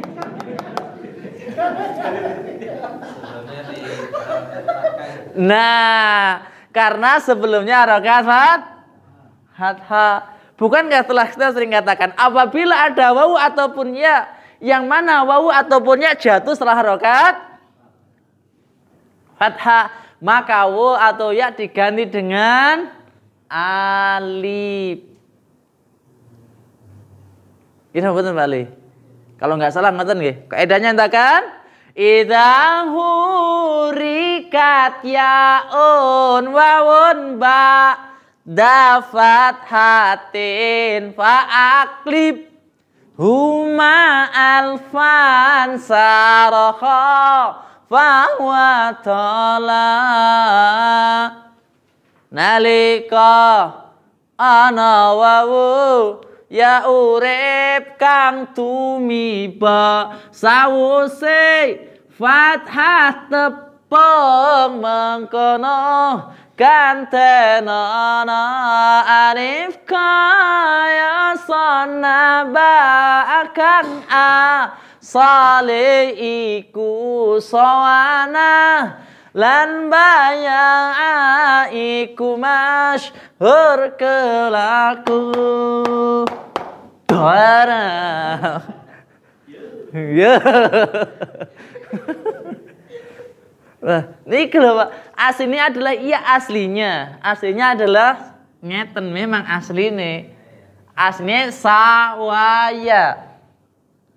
Nah, karena sebelumnya harokat fathah. Bukankah telah kita sering katakan apabila ada wawu ataupun ya, yang mana wawu ataupun ya jatuh setelah harokat fathah, maka wawu atau ya diganti dengan alif. Ini betul Pak Ali. Kalau nggak salah ngoten nggih. Kaidahnya entakan idza hurikat yaun wawun ba dafat hatin fa'aklib huma alfan sarokho fahuwa tola nalika ana wawu ya urip kang tumiba sawuse fathah tepung mengkono kantenana alif kaya sonaba akan sale iku sowana lan bayang iku masyhur kelaku dara ya. Nah, ini kalau Pak, aslinya adalah iya aslinya. Aslinya adalah ngeten memang aslinya. Aslinya sawaya.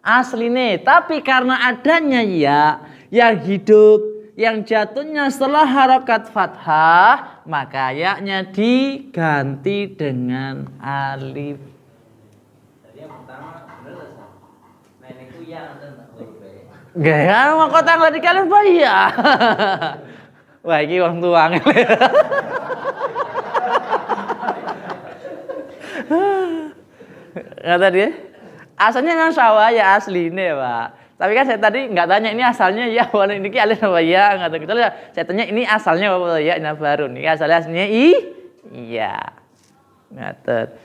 Aslinya, tapi karena adanya ya yang hidup, yang jatuhnya setelah harokat fathah, maka ya-nya diganti dengan alif. Tadi yang pertama bener lah. Nah ini ku ya ada enggak huruf B? Gak, mau kota nggak dikalian Pak ya. Wah, ini orang tua kata dia, asalnya memang sawah ya aslinya Pak. Tapi kan saya tadi nggak tanya ini asalnya ya, warna ini alif apa ya, nggak tahu. Kecuali saya tanya ini asalnya apa ya, ini baru nih aslinya iya, ngatet.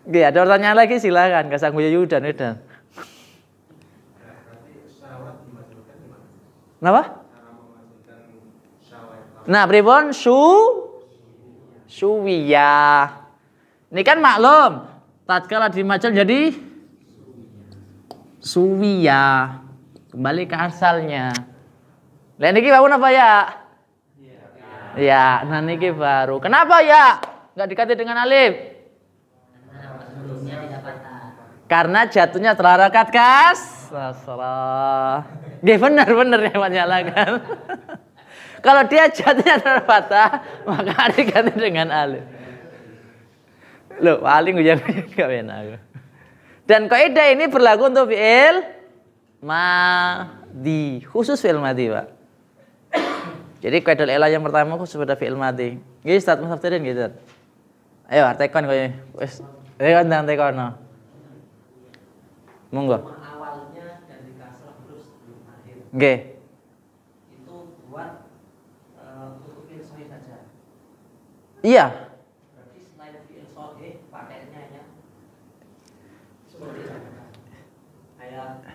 Oke, ada pertanyaan lagi silakan, Kasang Yudan. Kenapa? Nah, pripun suwiyah. Ini kan maklum, tatkala dimajal jadi suwiyah. Kembali ke asalnya. Lah niki bangun apa ya? Ya, nah niki baru. Kenapa ya? Enggak diganti dengan alif? Karena jatuhnya terharakat kasrah. Nggih benar ya menyalakan. Kalau dia jatuhnya terfathah, maka diganti dengan alif. Loh, paling enggak enak. Dan kaidah ini berlaku untuk fi'il madhi, khusus fi'il madhi, Pak. Jadi kaidah ilah yang pertama khusus pada fi'il madhi. Nggih, Ustaz Mustafirin gitu. Ayo, tekon kowe. Wis, tekon tekono. Monggo. Awalnya dari kasrah terus belum akhir. Nggih. Itu buat untuk fi'il sahih saja. Iya. Berarti selain fi'il sahih pakainya yang seperti kayak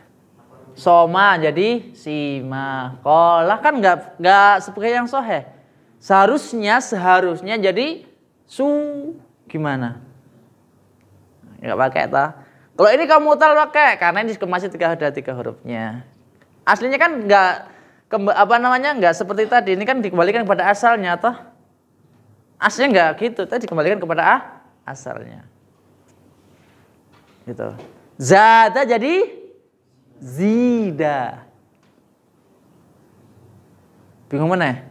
Soma jadi sima. Kolah kan enggak sebagai yang sahih. Seharusnya jadi gimana? Enggak pakai ta. Kalau ini kamu mutal pakai karena ini masih ada 3 hurufnya. Aslinya kan enggak seperti tadi. Ini kan dikembalikan kepada asalnya toh. Aslinya enggak gitu, tadi dikembalikan kepada asalnya. Gitu. Zada jadi zida. Bingung mana?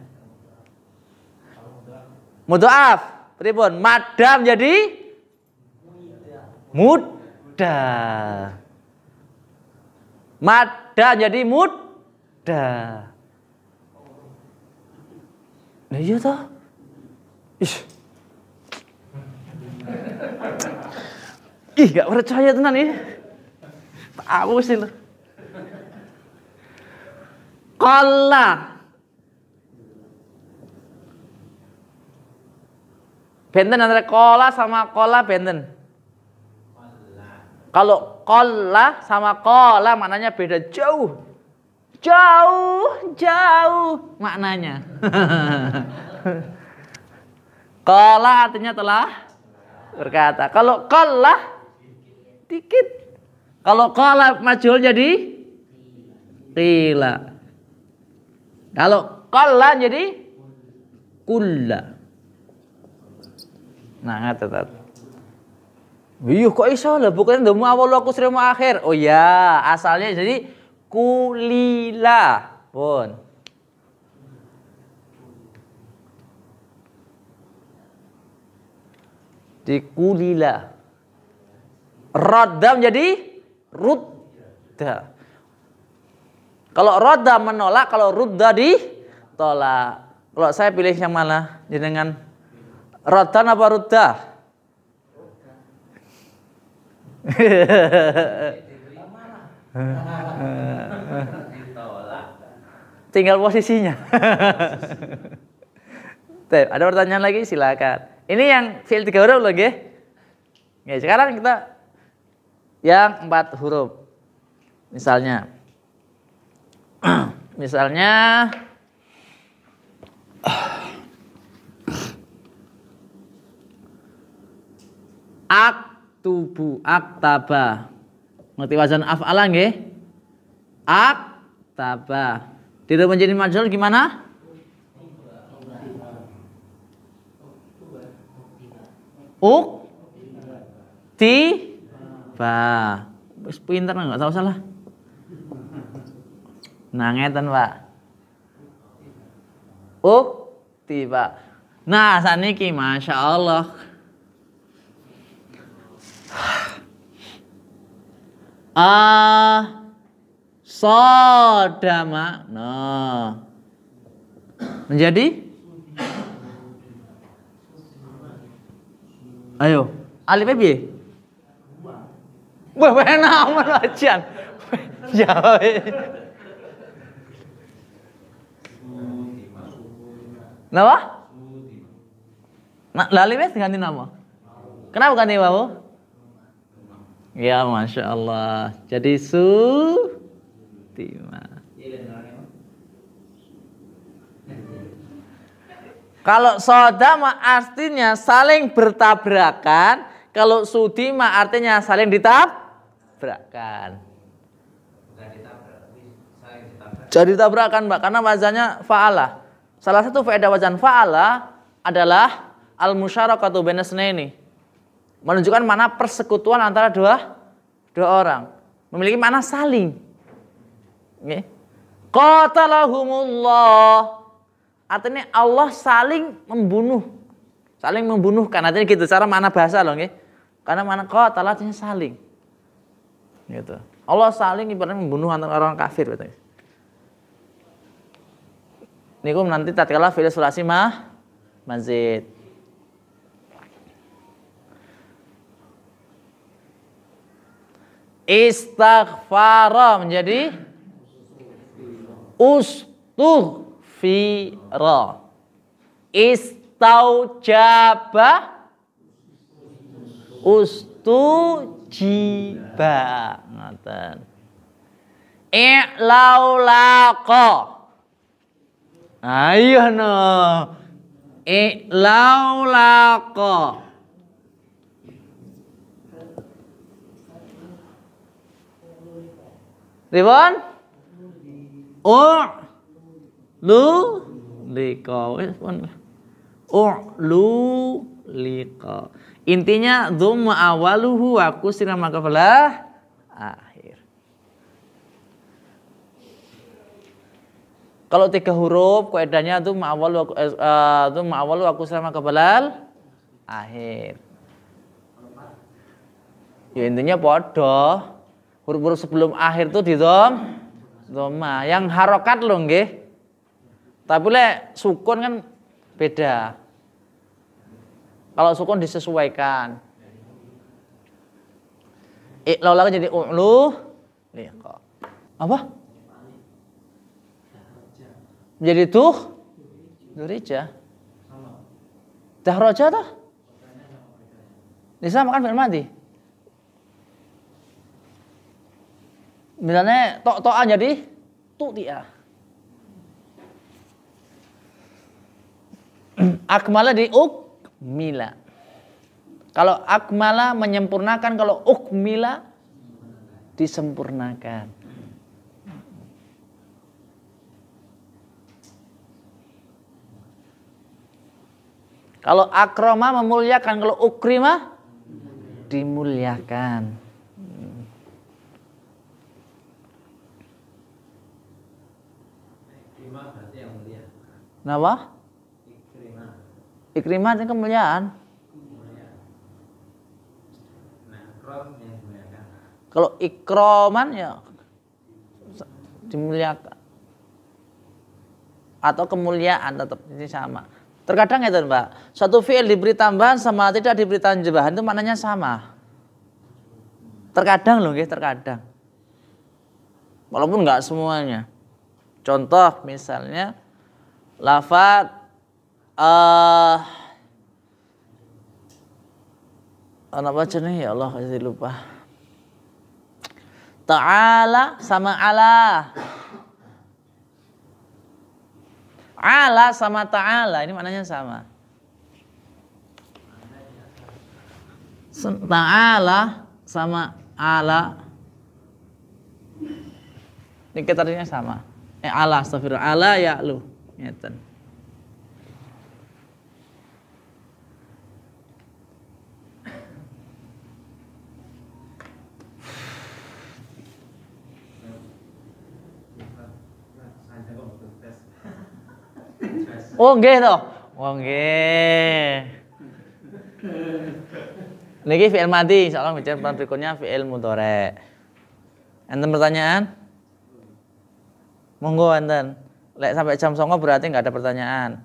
Mudhaaf. Pripun? Madam jadi muda. Madda jadi muda. Nah iya toh. Ih, gak percaya tenan ini. Tahu sih lo. Qalla. Benten antara qala sama qala benten. Kalau qalla sama qala maknanya beda jauh. Jauh maknanya. Qala artinya telah berkata. Kalau qalla dikit. Kalau qala majhul jadi qila. Kalau qalla jadi kulla. Nah, ngatet. Iya kok iso lah, bukan demu awal aku sering akhir. Oh ya, asalnya jadi kulila. Pun. Di kulila. Radda menjadi rudda. Kalau radda menolak, kalau rudda ditolak. Kalau saya pilih yang mana? Jenengan raddan apa rudda? Tinggal posisinya. Ada pertanyaan lagi? Silakan. Ini yang fi'il 3 huruf loh, nggih. Ya, sekarang kita yang 4 huruf. Misalnya aktubu, aktaba. Ngerti wazan af'ala nggih? Aktaba. Tidak menjadi majhul gimana? Uktiba. Wis pinter enggak tahu salah. Nah, ngeten, Pak. Uktiba. Nah, saniki Masya Allah. Sodama. Nah. Menjadi? Ayo, alifnya piye? Wah, enak aman ajan. Jawab. Napa? Nah, alifnya ganti nama. Kenapa ganti wawu? Ya, Masya Allah. Jadi Sutima. Kalau sodama artinya saling bertabrakan. Kalau sudima artinya saling ditabrakkan. Jadi ditabrakkan, Mbak. Karena wazannya fa'ala. Salah satu faedah wazan fa'ala adalah al-musyarakatu baina tsnaini. Menunjukkan mana persekutuan antara dua orang. Memiliki makna saling. Qatalahumullah. Artinya Allah saling membunuh. Saling membunuhkan. Artinya gitu. Cara makna bahasa loh. Karena makna qatala artinya saling. Gitu. Allah saling ibaratnya membunuh antara orang kafir. Ini nanti tatkala fi'il sulasi mazid. Istaghfara menjadi ustughfira. Istaujaba ustujiba. Ngoten. I'laulaqa. Ayo no. I'laulaqa. Ribon? Liqa. Intinya dhamma awaluhu wa kusira ma qablah akhir. Kalau 3 huruf kaidahnya dhamma awalu wa kusira ma qablah akhir. Ya intinya podo. Huruf-huruf sebelum akhir itu di dhamma. Yang harokat loh nggih. Tapi sukun kan beda. Kalau sukun disesuaikan. Iqlal jadi u'lu. Liqa. Apa? Jadi durija. Dahroja toh? Disamakan fi'il madhi. Misalnya to'an jadi tu'ti'a. Akmala di ukmila. Kalau akmala menyempurnakan, kalau ukmila disempurnakan. Kalau akrama memuliakan, kalau ukrima dimuliakan. Ikrimah berarti yang mulia. Kenapa? Ikrimah itu kemuliaan. Nah, ikram yang dimuliakan. Kalau ikroman ya dimuliakan. Atau kemuliaan tetap ini sama. Terkadang itu Mbak, suatu fi'il diberi tambahan sama tidak diberi tambahan itu maknanya sama. Terkadang loh, terkadang. Walaupun nggak semuanya. Contoh misalnya lafaz apa aja nih ya Allah, saya lupa. Ta'ala sama ala. Ala sama ta'ala ini maknanya sama. Ta'ala sama ala ini katanya sama. Ala astagfirullah, ala ya'lu. Ngeten. Oh nggih to. Oh nggih. Niki fi'il madhi, insyaallah bicara berikutnya fi'il mudhari'. Enten pertanyaan? Monggo enten. Lek sampai jam 09.00 berarti enggak ada pertanyaan.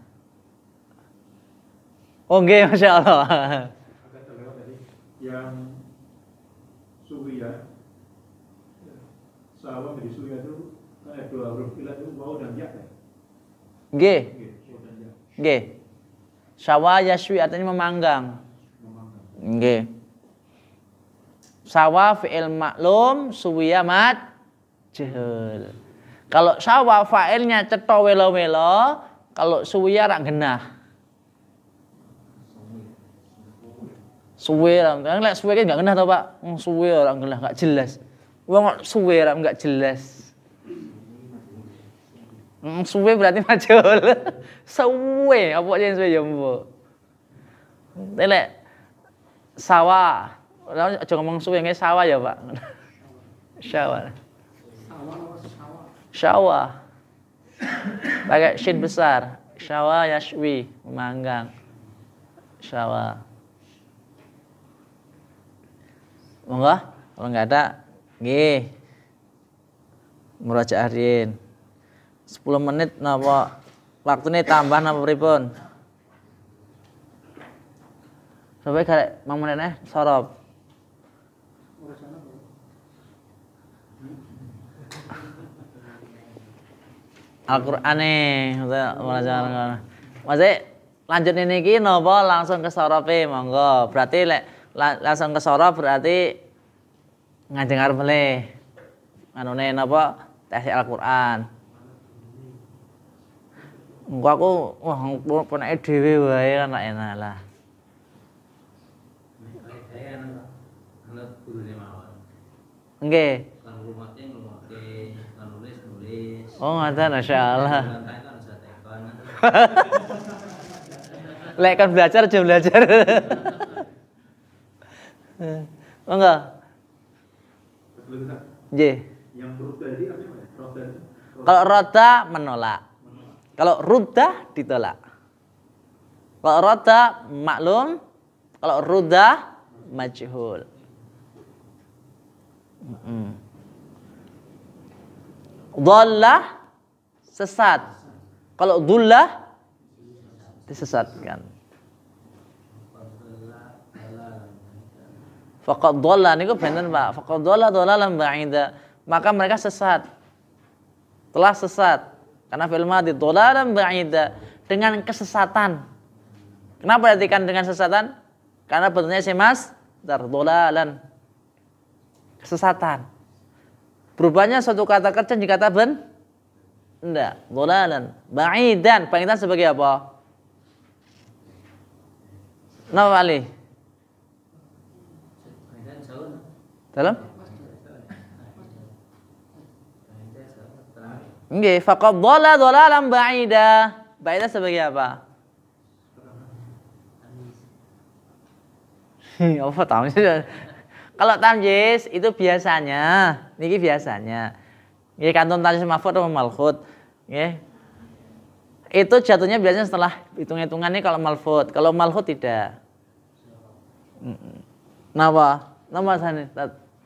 Oh nggih, masyaallah. Agak terlewat tadi yang suwiyah. Sawah dari suwiyah itu kan ada dua huruf ilat itu waw dan ya. Nggih. Nggih. Sawa yaswi artinya memanggang. Nggih. Sawa fi'il maklum, suwiya majhul. Kalau sawa fa'ilnya cetha welo-welo, kalau suwiya rak genah. Suwe ra, kan lek suwe ki enggak genah to, Pak. Suwe ora genah, enggak jelas. Wong kok suwe ra enggak jelas. Suwe berarti majhul. Suwe, apa jeneng suwe ya mbok. Lek sawah, aja ngomong suwe nggih sawah ya, Pak. Sawah. Sawah. Pakai shin besar. Sawah yashwi, memanggang. Sawah. Monggo, kalau enggak ada, nggih. Murajaahin. 10 menit napa waktune tambah napa pripun? Sampai karek mang meneh sorop. Al-Qur'ane Maksudnya lanjut ini iki napa langsung ke sorope monggo. Berarti lek langsung ke sorop berarti ngajeng arep meleh. Anune napa tes Al-Qur'an. Engko aku wah penake dhewe wae kan enak lah. Saya anak gurune mawon. Nggih. Kan rumate ngrungokne, kan nulis. Oh, ngoten masyaallah. Lantai kan bisa tekan. Lek kan belajar aja belajar. Monggo. Nggih. Yang huruf tadi artinya apa? Roda. Kalau roda menolak. Kalau ruddah ditolak. Kalau roda maklum, kalau ruddah majhul. Dhallah sesat. Kalau dhullah disesatkan. Faqad dhalla niku benten Pak. Faqad dhalla dhalalan ba'ida. Maka mereka sesat. Telah sesat. Karena fil madhi dhalalan ba'ida, dengan kesesatan. Kenapa diartikan dengan sesatan? Karena bentuknya semas dar dhalalan. Kesesatan. Berubahnya suatu kata kerja jadi kata benda. Dhalalan ba'idan. Ba'idan sebagai apa? Nama Ali. Dalam? Nggih, faqad dhalla dhalalan ba'ida. Ba'ida sebagai apa? Apa tamjiz? Kalau tamjiz itu biasanya, niki biasanya. Nggih kantun tamjiz maf'ul atau malfud, nggih. Itu jatuhnya biasanya setelah hitung-hitungan ini kalau malfud. Kalau malfud tidak. Napa? Nama sana.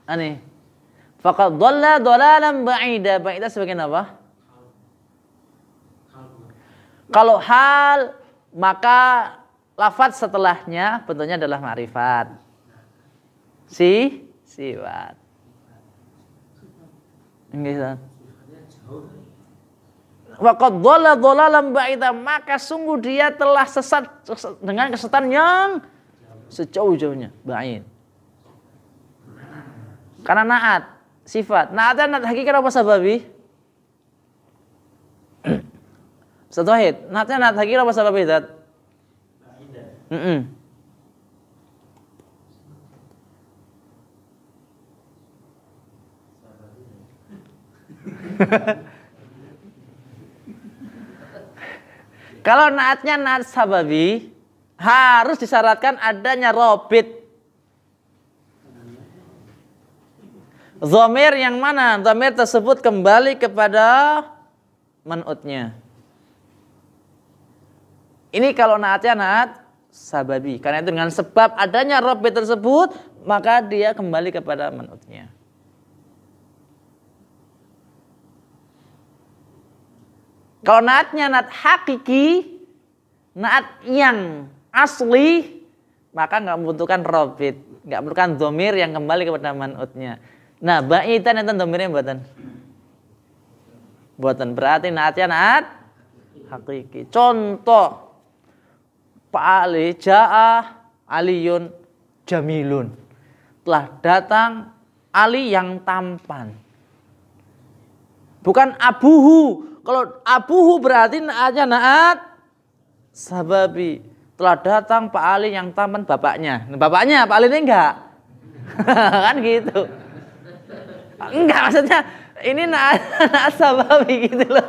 Ani. Faqad dhalla dhalalan ba'ida. Ba'ida sebagai apa? Kalau hal, maka lafaz setelahnya bentuknya adalah ma'rifat. Sifat. Nggih. Waqad dhalla dhalalan ba'ida, maka sungguh dia telah sesat dengan kesesatan yang sejauh-jauhnya, ba'id. Karena naat, sifat. Naatnya naat hakikat apa sababi? Satu wahid. Naatnya naat hakikat apa sababi? Kalau naatnya naat sababi, harus disyaratkan adanya robit. Dhamir yang mana? Dhamir tersebut kembali kepada man'utnya. Ini kalau naatnya naat sababi. Karena itu dengan sebab adanya robit tersebut, maka dia kembali kepada man'utnya. Kalau naatnya naat hakiki, naat yang asli, maka nggak membutuhkan robit, nggak membutuhkan dhamir yang kembali kepada man'utnya. Nah, ba'idan itu dhamirnya buatan. Berarti naatnya naat hakiki. Contoh, Pak Ali ja'a Aliyun jamilun. Telah datang Ali yang tampan. Bukan abuhu. Kalau abuhu berarti naatnya naat sababi. Telah datang Pak Ali yang tampan, bapaknya. Bapaknya Pak Ali ini enggak. Kan gitu. Enggak, maksudnya ini naat sababi gitu loh.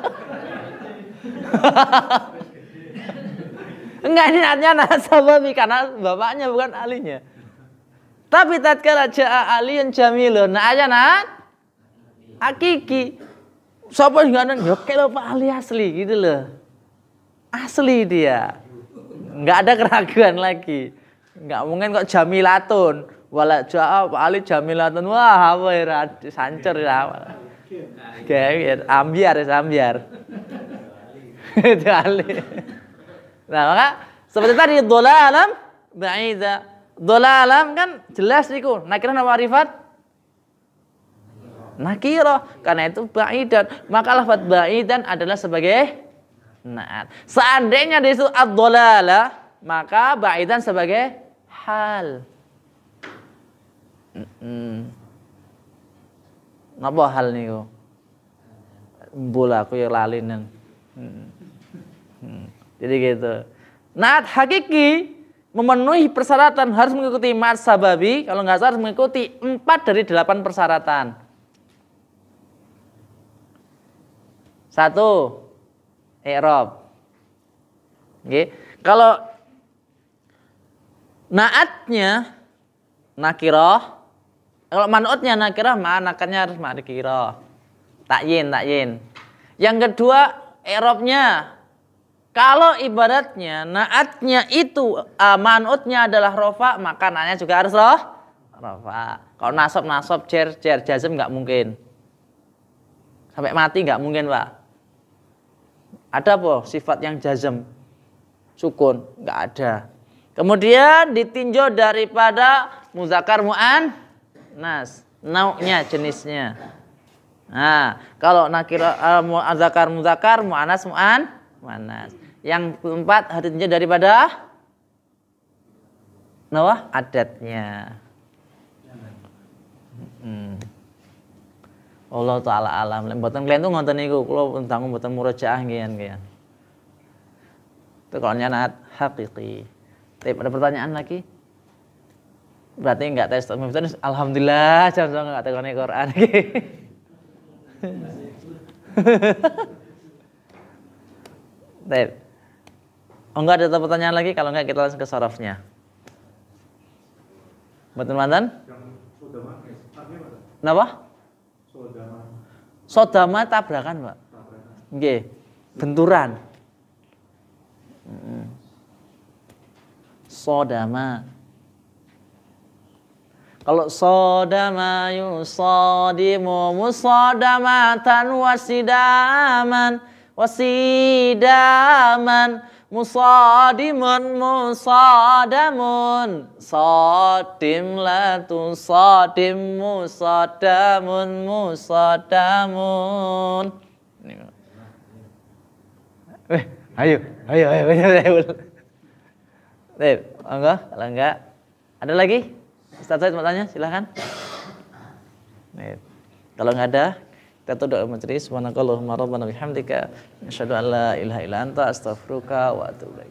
Enggak, ini naatnya naat sababi karena bapaknya bukan alinya. Tapi tatkala ja'a aliyun jamilun, naatnya naat hakiki. Siapa yang nggak, ya kalau Pak Ali asli gitu loh. Asli dia. Enggak ada keraguan lagi. Enggak mungkin kok jamilatun. Wala ja'a Pak Ali jamilatun. Wah, apa ya sancer ya. Kayak ambiar. Itu Ali. Nah, maka seperti tadi dhalalam ba'ida. Dhalalam kan jelas niku. Nakirah nama ma'rifat? Nakirah. Karena itu ba'idan. Maka lafaz ba'idan adalah sebagai naat. Seandainya di situ ad-dhalala, maka ba'idan sebagai hal. Napa hal niku? Bola aku yang lalinan. Jadi gitu. Naat hakiki memenuhi persyaratan harus mengikuti ma'at sababi. Kalau nggak salah harus mengikuti 4 dari 8 persyaratan. 1. I'rab. Oke. Kalau naatnya nakirah, kalau man'utnya nakirah, ma'anakannya harus ma'rikirah. Takyin. Yang kedua, i'rabnya. Kalau ibaratnya naatnya itu man'utnya adalah rofa, maka naatnya juga harus rofa. Kalau nasab, jar, jazm nggak mungkin. Sampai mati nggak mungkin, Pak. Ada apa sifat yang jazm? sukun, nggak ada. Kemudian ditinjau daripada muzakkar muannas, nau'nya, jenisnya. Nah, kalau nakira muzakkar muannas muannas. Yang keempat harus ditinjau daripada adatnya. Allah taala alam. Mboten kalian tuh ngonten niku, kula tanggung mboten murojaah nggih. Itu kalau nyanat hakiki. Tapi ada pertanyaan lagi? Berarti enggak tes alhamdulillah jam enggak tekone Quran iki. Baik. Enggak ada pertanyaan lagi, kalau enggak kita langsung ke sarafnya. Mboten mantan? Napa? Sodama tabrakan, Pak. Nggih, benturan. Sodama. Kalau sodama yusodimu musodamatan wasidaman musadamun sodim latu sodim musadamun. Ayo. Enggak, kalau enggak. Ada lagi? Ustaz Said mau tanya, silahkan. Kalau enggak ada, kita tutup majelis. Subhanakallahumma rabbana bihamdika asyhadu an la ilaha illa anta astaghfiruka wa atubu ilaik.